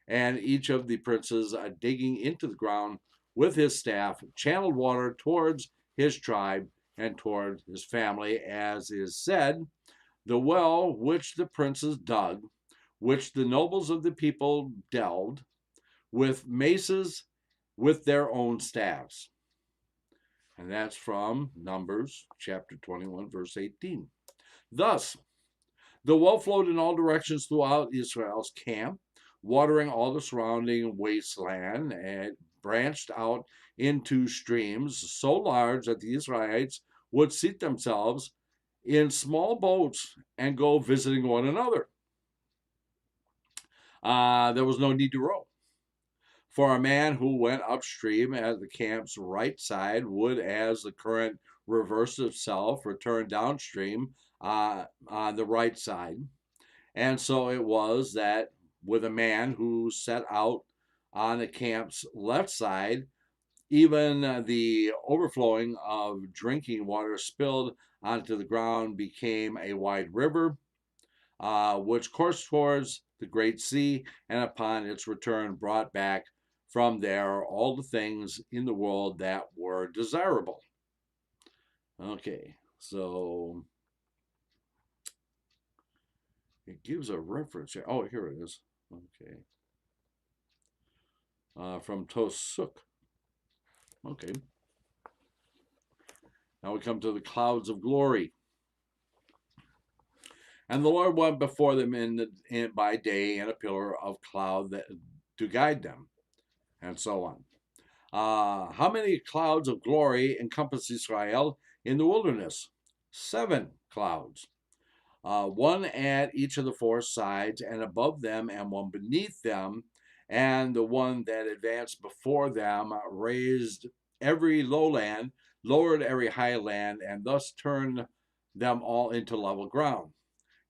and each of the princes, digging into the ground with his staff, channeled water towards his tribe and toward his family, as is said, the well which the princes dug, which the nobles of the people delved, with maces with their own staffs. And that's from Numbers chapter 21, verse 18. Thus, the well flowed in all directions throughout Israel's camp, watering all the surrounding wasteland, and branched out into streams so large that the Israelites would seat themselves in small boats and go visiting one another. There was no need to row. For a man who went upstream at the camp's right side would, as the current reversed itself, return downstream on the right side. And so it was that with a man who set out on the camp's left side, even the overflowing of drinking water spilled onto the ground became a wide river, which coursed towards the great sea, and upon its return brought back from there all the things in the world that were desirable. Okay, so it gives a reference here. Oh, here it is. Okay. From Tosuk. Okay. Now we come to the clouds of glory. And the Lord went before them by day in a pillar of cloud to guide them, and so on. How many clouds of glory encompass Israel in the wilderness? 7 clouds. One at each of the 4 sides, and above them, and one beneath them, and the one that advanced before them raised every lowland, lowered every highland, and thus turned them all into level ground.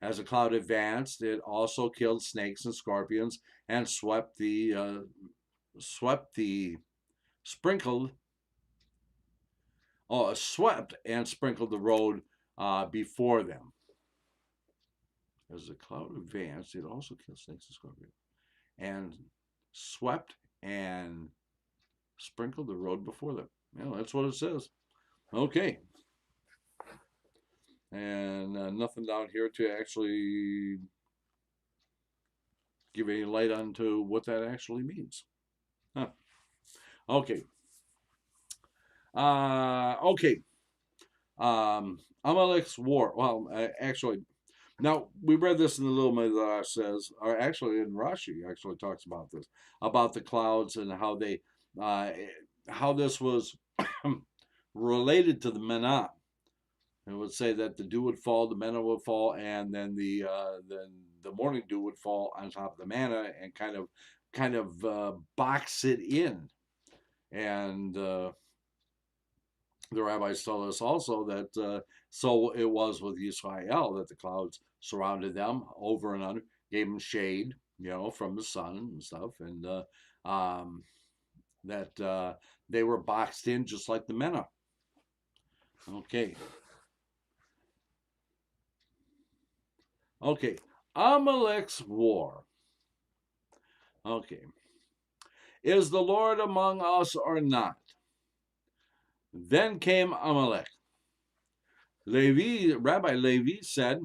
As the cloud advanced, it also killed snakes and scorpions, and swept and sprinkled the road before them. As the cloud advanced, it also killed snakes and scorpions, and swept and sprinkled the road before them. Well, that's what it says. Okay. And nothing down here to actually give any light onto what that actually means. Huh. Okay. Okay. Amalek's war. Well, actually, now we read this in the little Midrash says, or actually in Rashi actually talks about this, about the clouds and how they, how this was related to the Manna. It would say that the dew would fall, the manna would fall, and then the morning dew would fall on top of the manna and kind of box it in. And the rabbis tell us also that so it was with Israel, that the clouds surrounded them over and under, gave them shade, from the sun and stuff, and that they were boxed in just like the manna. Okay. Okay, Amalek's war. Okay. Is the Lord among us or not? Then came Amalek. Rabbi Levi said,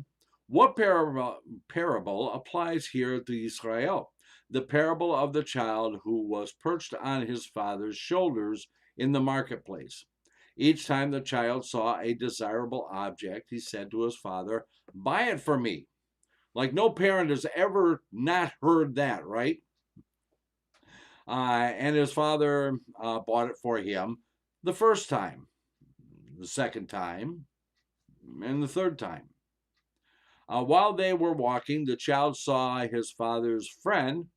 what parable applies here to Israel? The parable of the child who was perched on his father's shoulders in the marketplace. Each time the child saw a desirable object, he said to his father, buy it for me. Like no parent has ever not heard that, right? And his father bought it for him the first time. the second time, and the third time. While they were walking, the child saw his father's friend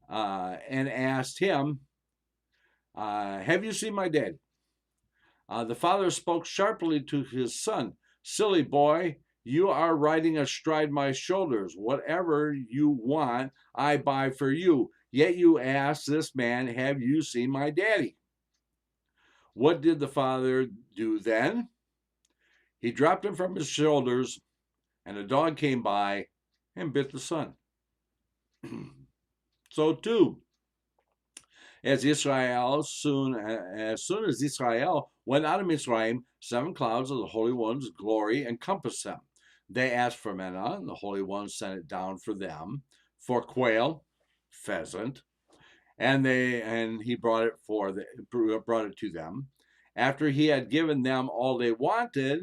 and asked him, have you seen my daddy? The father spoke sharply to his son, silly boy, you are riding astride my shoulders. Whatever you want, I buy for you. Yet you ask this man, have you seen my daddy? What did the father do then? He dropped him from his shoulders, and a dog came by and bit the son. So too, as soon as Israel went out of Mitzrayim, 7 clouds of the Holy One's glory encompassed them. They asked for manna, and the Holy One sent it down for them, for quail, pheasant, and he brought it to them. After he had given them all they wanted,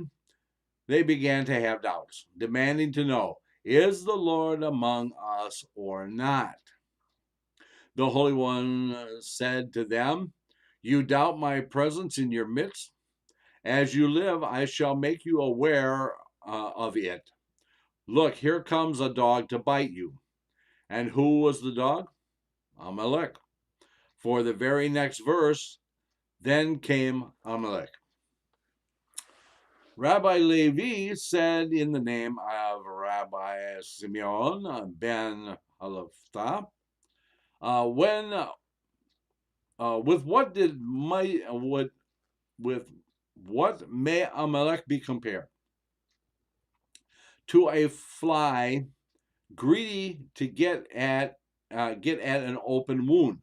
they began to have doubts, demanding to know, is the Lord among us or not? The Holy One said to them, you doubt my presence in your midst? As you live, I shall make you aware of it. Look, here comes a dog to bite you. And who was the dog? Amalek. For the very next verse, then came Amalek. Rabbi Levi said in the name of Rabbi Simeon ben Halephta, with what may Amalek be compared? To a fly greedy to get at an open wound.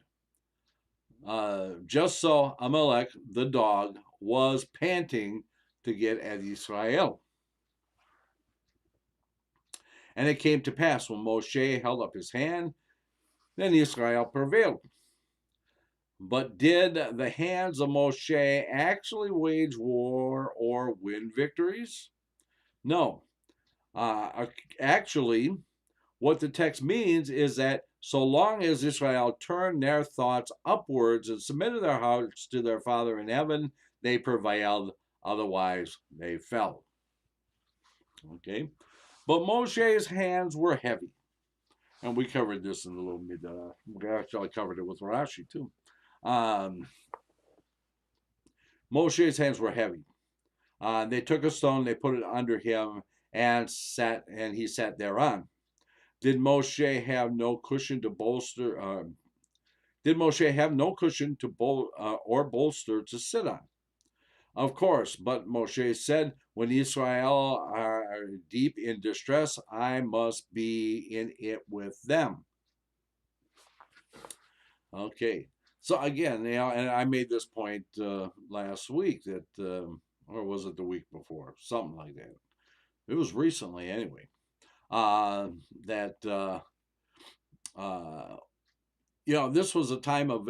Just so Amalek, the dog, was panting to get at Israel. And it came to pass when Moshe held up his hand, then Israel prevailed. But did the hands of Moshe actually wage war or win victories? No. Actually, what the text means is that so long as Israel turned their thoughts upwards and submitted their hearts to their Father in heaven, they prevailed. Otherwise, they fell. Okay? But Moshe's hands were heavy. And we covered this in a little bit. We actually covered it with Rashi, too. Moshe's hands were heavy. They took a stone, they put it under him, and he sat thereon. Did Moshe have no cushion to bolster? Did Moshe have no cushion to or bolster to sit on? Of course, but Moshe said, when Israel are deep in distress, I must be in it with them. Okay, so again, and I made this point last week that, or was it the week before? Something like that. It was recently anyway. This was a time of,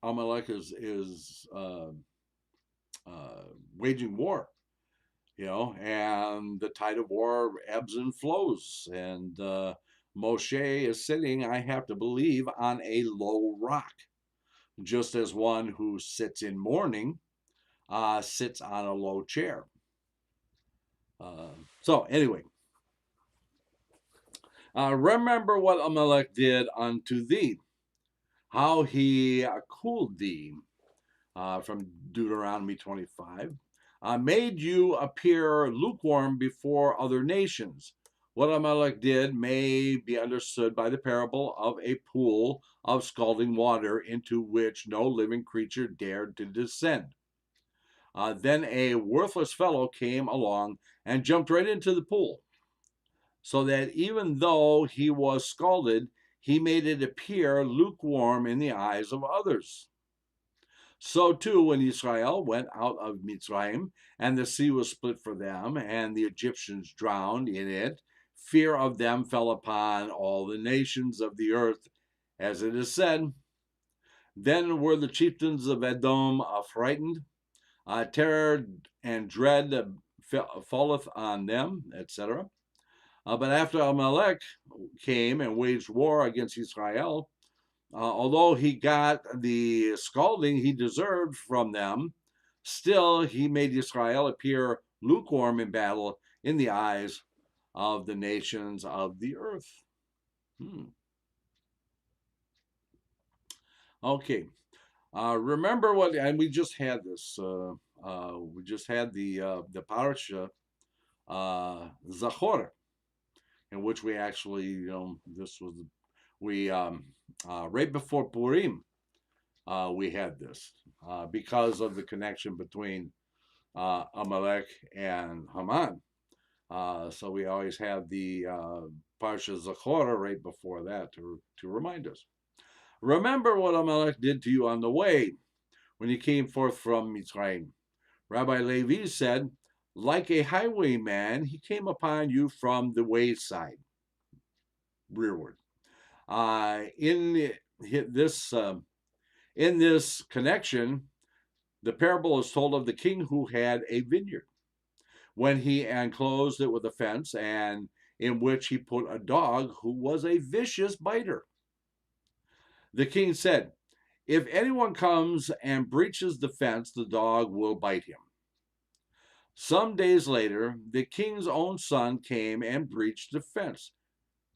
Amalek is waging war, and the tide of war ebbs and flows. And Moshe is sitting, I have to believe, on a low rock, just as one who sits in mourning sits on a low chair. So anyway, remember what Amalek did unto thee, how he cooled thee, from Deuteronomy 25, made you appear lukewarm before other nations. What Amalek did may be understood by the parable of a pool of scalding water into which no living creature dared to descend. Then a worthless fellow came along and jumped right into the pool, so that even though he was scalded, he made it appear lukewarm in the eyes of others. So too, when Israel went out of Mitzrayim, and the sea was split for them, and the Egyptians drowned in it, fear of them fell upon all the nations of the earth, as it is said. Then were the chieftains of Edom frightened, terror and dread falleth on them, etc. But after Amalek came and waged war against Israel, although he got the scalding he deserved from them, Still, he made Israel appear lukewarm in battle in the eyes of the nations of the earth. Okay. Remember what, and we just had this. We just had the parasha Zachor, in which we actually, this was right before Purim. We had this because of the connection between Amalek and Haman. So we always have the Parsha Zachor right before that to remind us. Remember what Amalek did to you on the way when you came forth from Mitzrayim. Rabbi Levi said, like a highwayman, he came upon you from the wayside, rearward. In this connection, the parable is told of the king who had a vineyard, when he enclosed it with a fence, and in which he put a dog who was a vicious biter. The king said, if anyone comes and breaches the fence, the dog will bite him. Some days later, the king's own son came and breached the fence,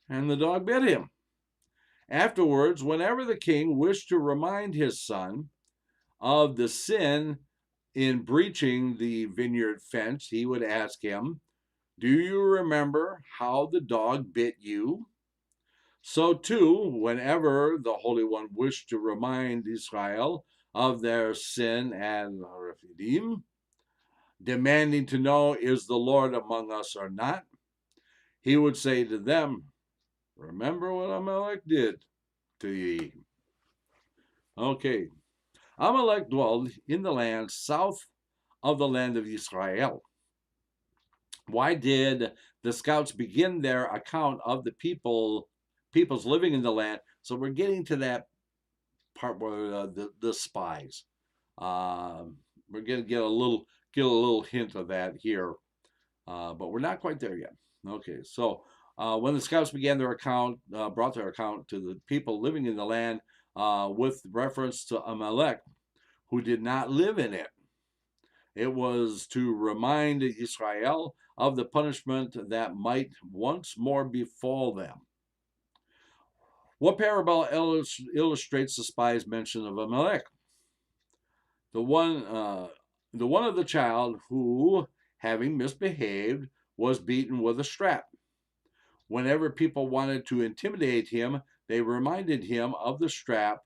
and the dog bit him. Afterwards, whenever the king wished to remind his son of the sin in breaching the vineyard fence, he would ask him, do you remember how the dog bit you? So too, whenever the Holy One wished to remind Israel of their sin and refidim, demanding to know, is the Lord among us or not, he would say to them, remember what Amalek did to ye. Okay. Amalek dwelled in the land south of the land of Israel. Why did the scouts begin their account of the people's living in the land? So we're getting to that part where the spies. We're going to get a little hint of that here, but we're not quite there yet. Okay, so when the scouts began their account, brought their account to the people living in the land with reference to Amalek, who did not live in it. It was to remind Israel of the punishment that might once more befall them. What parable illustrates the spies' mention of Amalek? The one of the child who, having misbehaved, was beaten with a strap. Whenever people wanted to intimidate him, they reminded him of the strap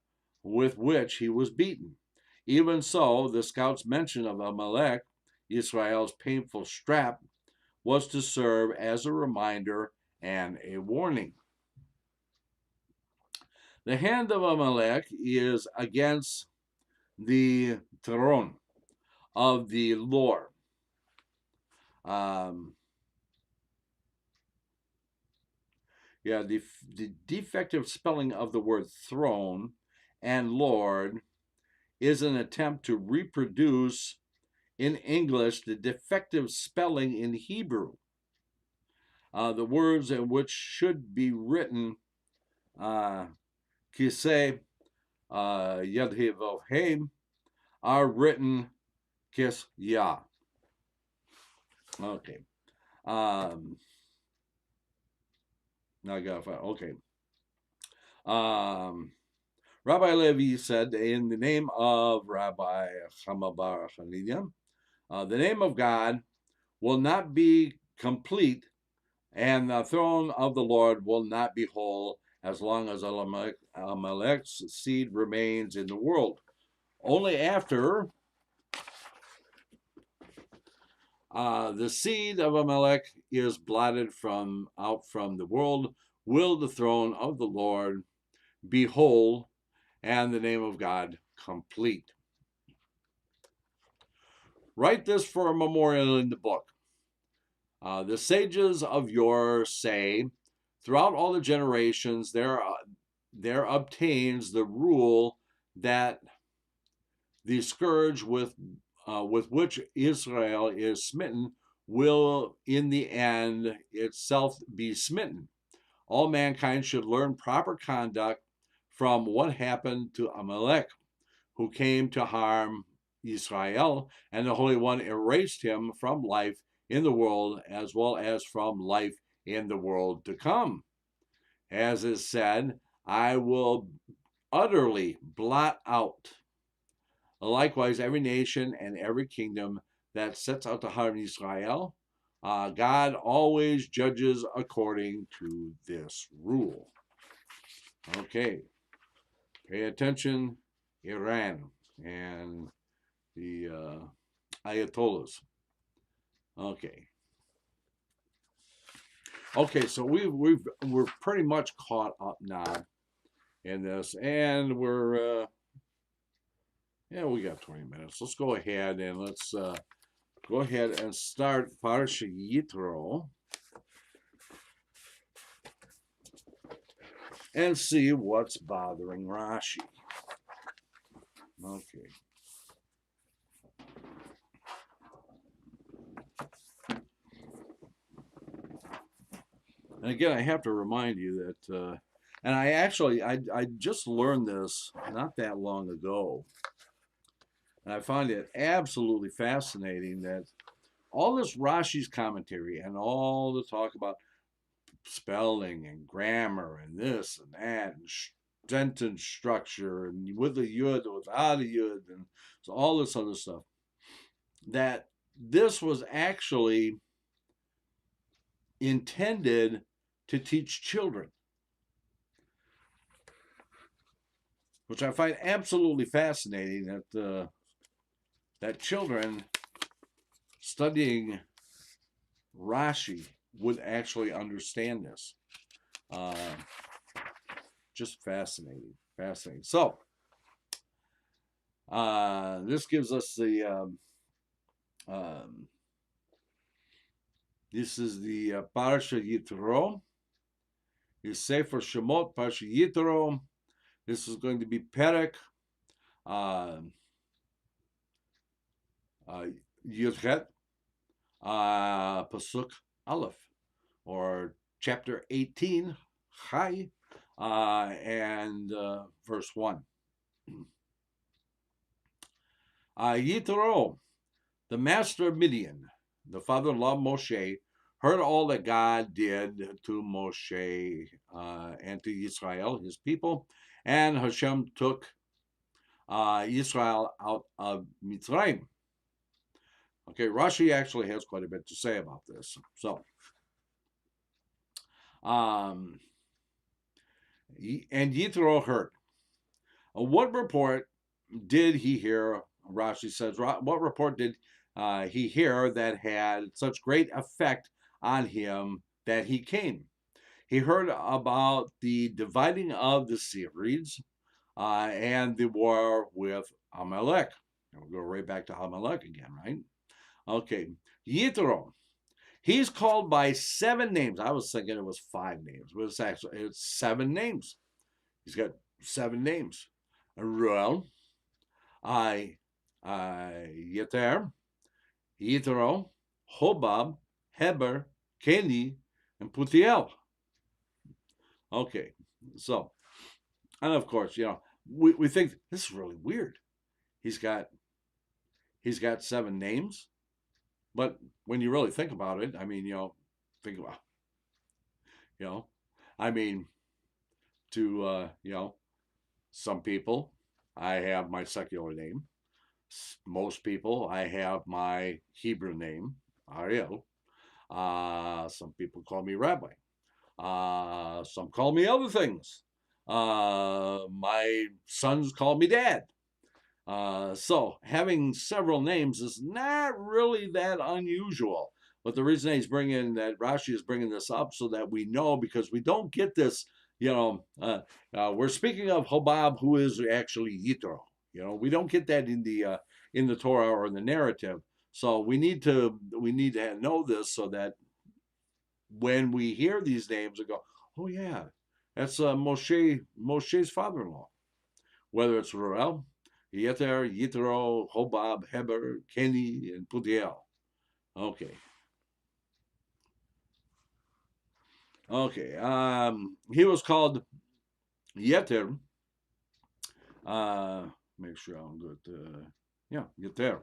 with which he was beaten. Even so, the scouts' mention of Amalek, Israel's painful strap, was to serve as a reminder and a warning. The hand of Amalek is against the throne of the Lord. The defective spelling of the word throne and Lord is an attempt to reproduce in English the defective spelling in Hebrew. The words in which should be written kiseh yadhevavhem are written kis ya. Okay. Now I gotta find. Okay. Rabbi Levi said, in the name of Rabbi Chamabar Chanidia, the name of God will not be complete, and the throne of the Lord will not be whole as long as Amalek's seed remains in the world. Only after the seed of Amalek is blotted out from the world will the throne of the Lord be whole and the name of God complete. Write this for a memorial in the book. The sages of yore say, throughout all the generations, there obtains the rule that the scourge with which Israel is smitten will in the end itself be smitten. All mankind should learn proper conduct from what happened to Amalek, who came to harm Israel, and the Holy One erased him from life in the world as well as from life in the world to come. As is said, I will utterly blot out. Likewise, every nation and every kingdom that sets out to harm Israel, God always judges according to this rule. Okay, pay attention, Iran and the Ayatollahs. Okay. Okay, so we're pretty much caught up now in this, and we're we got 20 minutes. Let's go ahead and let's go ahead and start Parsha Yitro and see what's bothering Rashi. Okay. And again, I have to remind you that, and I just learned this not that long ago, and I find it absolutely fascinating that all this Rashi's commentary and all the talk about spelling and grammar and this and that and sentence structure and with a yud or without a yud and so all this other stuff, that this was actually intended to teach children, which I find absolutely fascinating that that children studying Rashi would actually understand this. Just fascinating. So, this gives us the this is the Parsha Yitro. You say for Shemot, Parsha Yitro. This is going to be Perek Yudchet Pasuk Aleph, or chapter 18, Chai, and verse 1. Yitro, the master of Midian, the father-in-law of Moshe, heard all that God did to Moshe and to Israel, his people, and Hashem took Israel out of Mitzrayim. Okay, Rashi actually has quite a bit to say about this. So, and Yitro heard. What report did he hear? Rashi says, what report did he hear that had such great effect on him that he came? He heard about the dividing of the series and the war with Amalek. And we'll go right back to Amalek again, right? Okay, Yitro. He's called by 7 names. I was thinking it was 5 names, but it's 7 names. He's got 7 names. Ruel, Yeter, Yitro, Hobab, Heber, Keni, and Putiel. Okay, so, and of course, we think this is really weird. He's got 7 names, but when you really think about it, I mean, think about, I mean, to some people, I have my secular name. Most people, I have my Hebrew name, Aryel. Some people call me Rabbi. Some call me other things. My sons call me Dad. So having several names is not really that unusual. But the reason Rashi is bringing this up so that we know, because we don't get this, we're speaking of Hobab, who is actually Yitro. We don't get that in the Torah or in the narrative. So we need to know this so that when we hear these names, we go, oh yeah, that's Moshe's father-in-law. Whether it's Ruel, Yeter, Yitro, Hobab, Heber, Keni, and Putiel. Okay. He was called Yeter. Make sure I'm good. Yeter,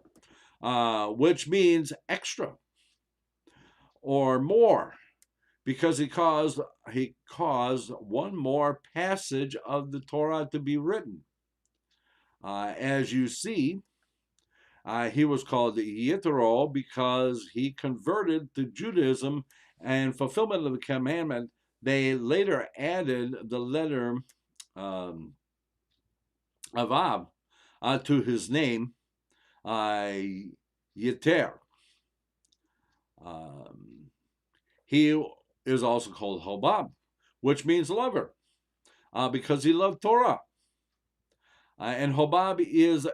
which means extra or more, because he caused one more passage of the Torah to be written. As you see, he was called Yitro because he converted to Judaism and fulfillment of the commandment. They later added the letter of Av to his name, Yeter. He is also called Hobab, which means lover, because he loved Torah. And Hobab is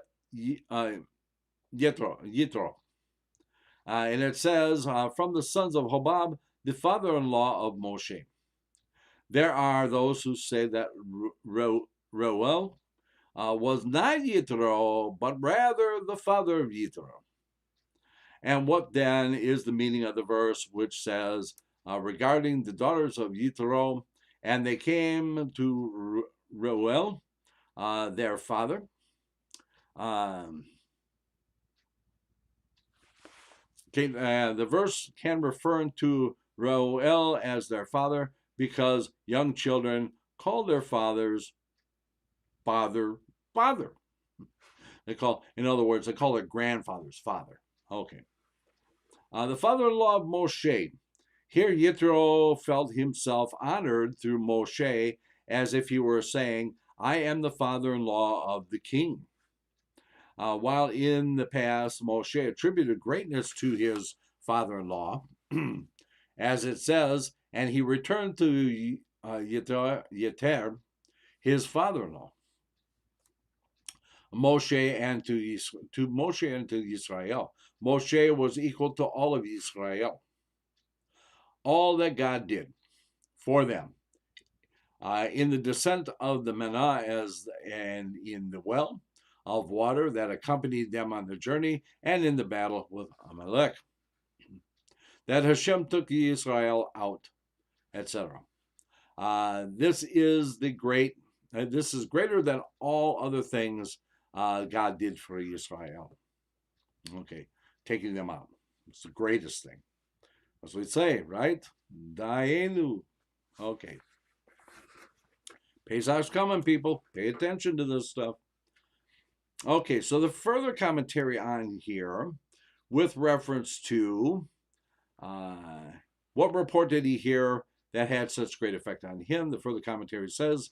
Yitro. And it says, from the sons of Hobab, the father-in-law of Moshe. There are those who say that Reuel was not Yitro, but rather the father of Yitro. And what then is the meaning of the verse which says, regarding the daughters of Yitro, and they came to Reuel, their father. The verse can refer to Reuel as their father because young children call their fathers father. In other words, they call their grandfather's father. Okay. The father-in-law of Moshe. Here Yitro felt himself honored through Moshe as if he were saying, I am the father-in-law of the king. While in the past, Moshe attributed greatness to his father-in-law, as it says, and he returned to Yeter, his father-in-law, Moshe and to Moshe and to Israel. Moshe was equal to all of Israel. All that God did for them in the descent of the Manna and in the well of water that accompanied them on the journey, and in the battle with Amalek, that Hashem took Israel out, etc. This is greater than all other things God did for Israel. Okay, taking them out. It's the greatest thing. As we say, right? Daenu. Okay. Pesach's coming, people. Pay attention to this stuff. Okay, so the further commentary on here with reference to what report did he hear that had such great effect on him? The further commentary says,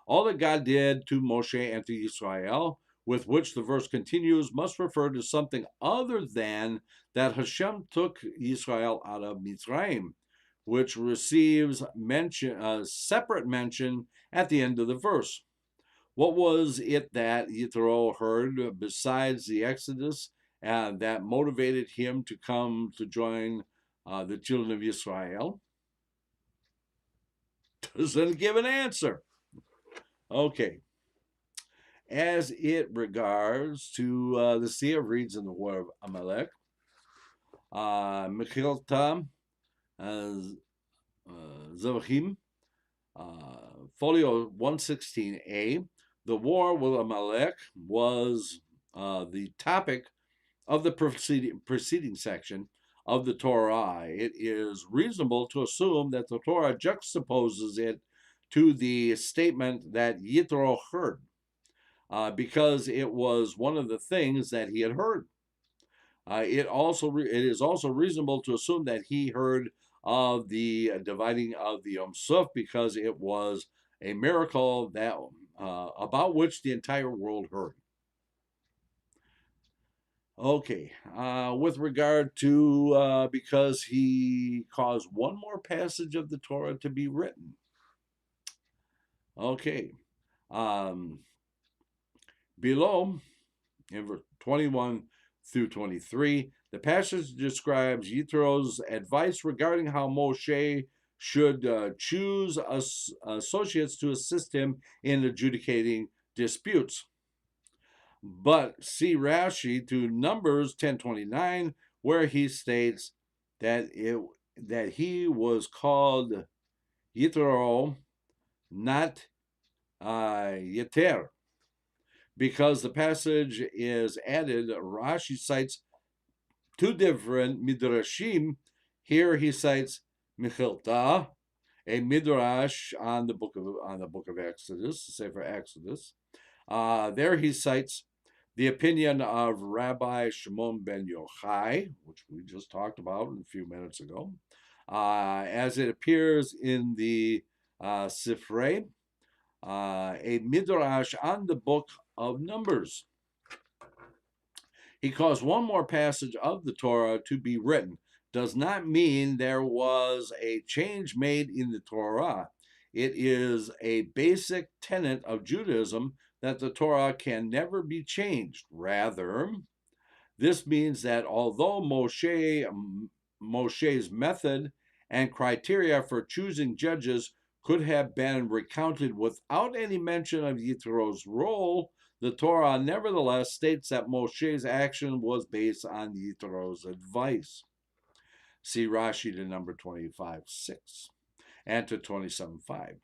all that God did to Moshe and to Israel, with which the verse continues, must refer to something other than that Hashem took Israel out of Mitzrayim, which receives separate mention at the end of the verse. What was it that Yitro heard besides the Exodus that motivated him to come to join the children of Israel? Doesn't give an answer. Okay. As it regards to the Sea of Reeds and the War of Amalek, Mechilta Zavachim, Folio 116a, the war with Amalek was the topic of the preceding section of the Torah. It is reasonable to assume that the Torah juxtaposes it to the statement that Yitro heard, because it was one of the things that he had heard. It is also reasonable to assume that he heard of the dividing of the Yom Suf because it was a miracle that about which the entire world heard. Okay, with regard to because he caused one more passage of the Torah to be written. Okay, below in verse 21 through 23, the passage describes Yitro's advice regarding how Moshe should choose associates to assist him in adjudicating disputes. But see Rashi to Numbers 10:29, where he states that he was called Yitro, not Yeter, Because the passage is added, Rashi cites two different midrashim. Here he cites Mechilta, a midrash on the book of Exodus, the Sefer Exodus. There he cites the opinion of Rabbi Shimon ben Yochai, which we just talked about a few minutes ago, as it appears in the Sifrei, a midrash on the book of Numbers. He caused one more passage of the Torah to be written. Does not mean there was a change made in the Torah. It is a basic tenet of Judaism that the Torah can never be changed. Rather, this means that although Moshe's method and criteria for choosing judges could have been recounted without any mention of Yitro's role, the Torah nevertheless states that Moshe's action was based on Yitro's advice. See Rashi to number 25:6 and to 27:5.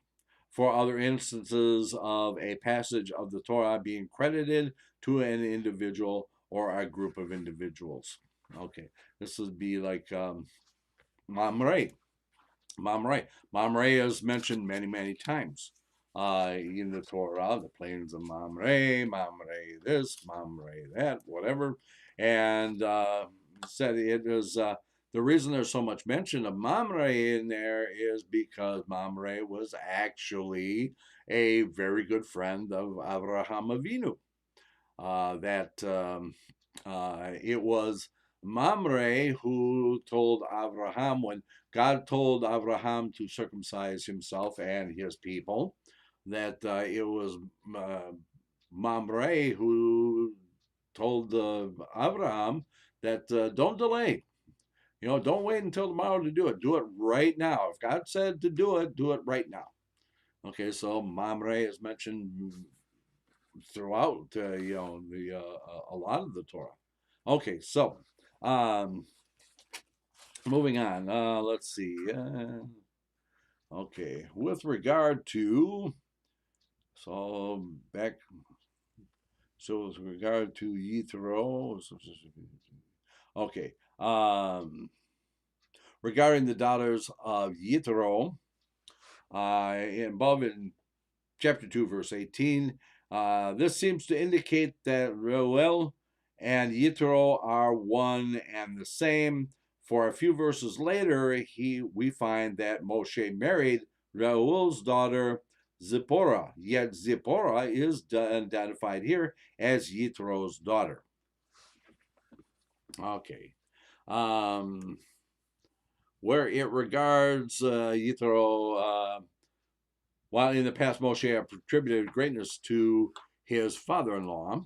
For other instances of a passage of the Torah being credited to an individual or a group of individuals. Okay, this would be like Mamre. Mamre is mentioned many, many times in the Torah, the plains of Mamre, Mamre this, Mamre that, whatever. And said it is the reason there's so much mention of Mamre in there is because Mamre was actually a very good friend of Avraham Avinu. It was Mamre who told Avraham, when God told Avraham to circumcise himself and his people, that it was Mamre who told Avraham that don't delay. Don't wait until tomorrow to do it. Do it right now. If God said to do it right now. Okay, so Mamre is mentioned throughout, a lot of the Torah. Okay, so moving on. Let's see. Okay, with regard to with regard to Yithro. Okay. Regarding the daughters of Yithro, above in chapter 2, verse 18, this seems to indicate that Reuel and Yithro are one and the same. For a few verses later, we find that Moshe married Reuel's daughter Zipporah, yet Zipporah is identified here as Yithro's daughter. Okay. Where it regards Yithro, while in the past Moshe attributed greatness to his father-in-law,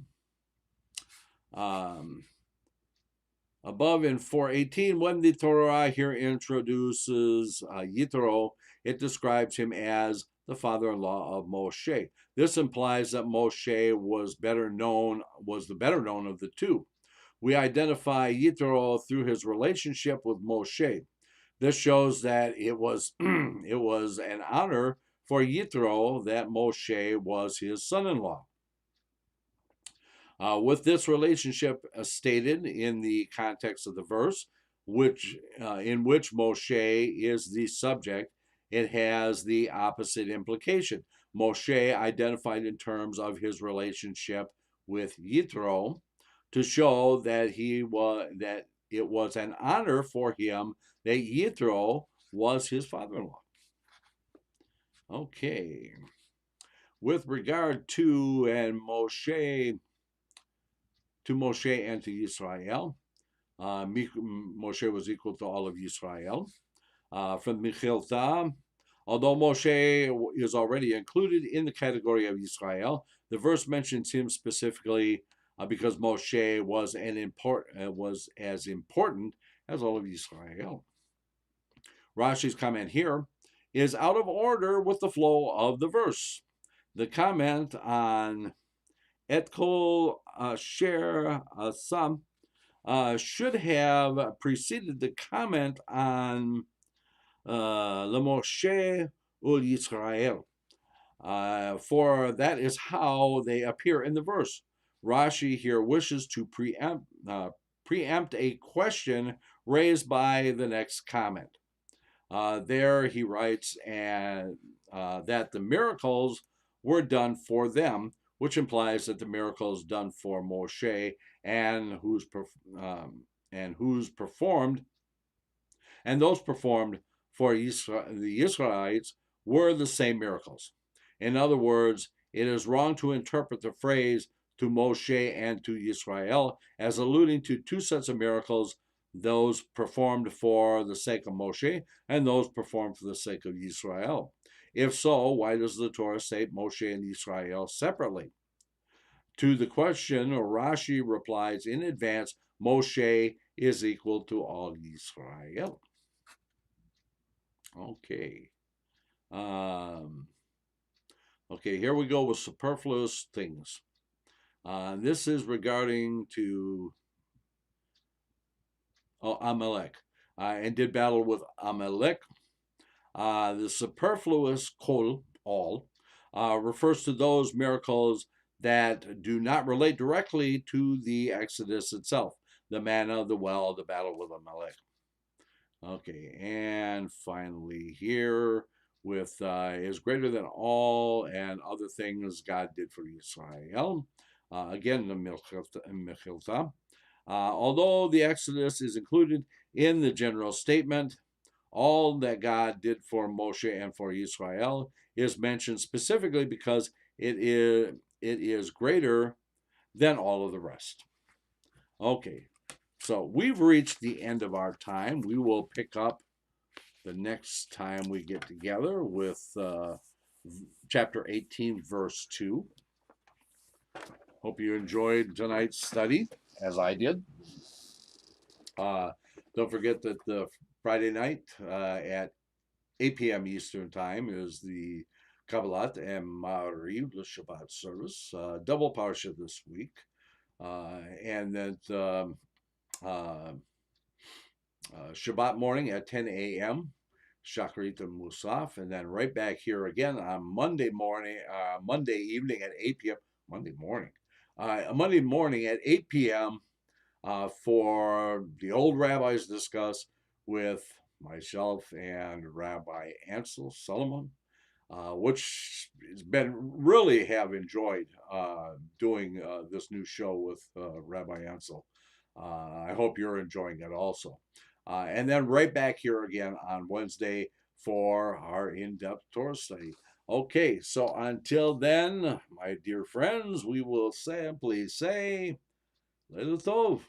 above in 4:18, when the Torah here introduces Yithro, it describes him as the father-in-law of Moshe. This implies that Moshe was the better known of the two. We identify Yithro through his relationship with Moshe. This shows that it was an honor for Yithro that Moshe was his son-in-law. With this relationship stated in the context of the verse, in which Moshe is the subject, it has the opposite implication. Moshe identified in terms of his relationship with Yithro to show that it was an honor for him that Yithro was his father-in-law. Okay. With regard to Moshe and to Israel, Moshe was equal to all of Israel. From Mechilta, although Moshe is already included in the category of Israel, the verse mentions him specifically because Moshe was as important as all of Israel. Rashi's comment here is out of order with the flow of the verse. The comment on Et kol asher asam should have preceded the comment on LeMoshe ul Yisrael. for that is how they appear in the verse. Rashi here wishes to preempt a question raised by the next comment. There he writes that the miracles were done for them, which implies that the miracles done for Moshe and who's performed and those performed for the Israelites were the same miracles. In other words, it is wrong to interpret the phrase to Moshe and to Israel as alluding to two sets of miracles, those performed for the sake of Moshe and those performed for the sake of Israel. If so, why does the Torah state Moshe and Israel separately? To the question, Rashi replies in advance, Moshe is equal to all Israel. Okay. Okay, here we go with superfluous things. This is regarding to Amalek. And did battle with Amalek. The superfluous kol, all, refers to those miracles that do not relate directly to the Exodus itself. The manna, the well, the battle with Amalek. Okay, and finally here with is greater than all and other things God did for Israel. Again, the Mechilta. Although the Exodus is included in the general statement, all that God did for Moshe and for Israel is mentioned specifically because it is greater than all of the rest. Okay, so we've reached the end of our time. We will pick up the next time we get together with chapter 18, verse 2. Hope you enjoyed tonight's study, as I did. Don't forget that the Friday night at 8 p.m. Eastern Time is the Kabbalat and Ma'ariv, the Shabbat service, double parsha this week. And then Shabbat morning at 10 a.m., Shachrit and Musaf, and then right back here again on Monday evening at 8 p.m. Monday morning at 8 p.m. For the old rabbis discuss with myself and Rabbi Ansel Solomon, which has been really have enjoyed doing this new show with Rabbi Ansel. I hope you're enjoying it also. And then right back here again on Wednesday for our in-depth Torah study. Okay, so until then, my dear friends, we will simply say, Leil Tov.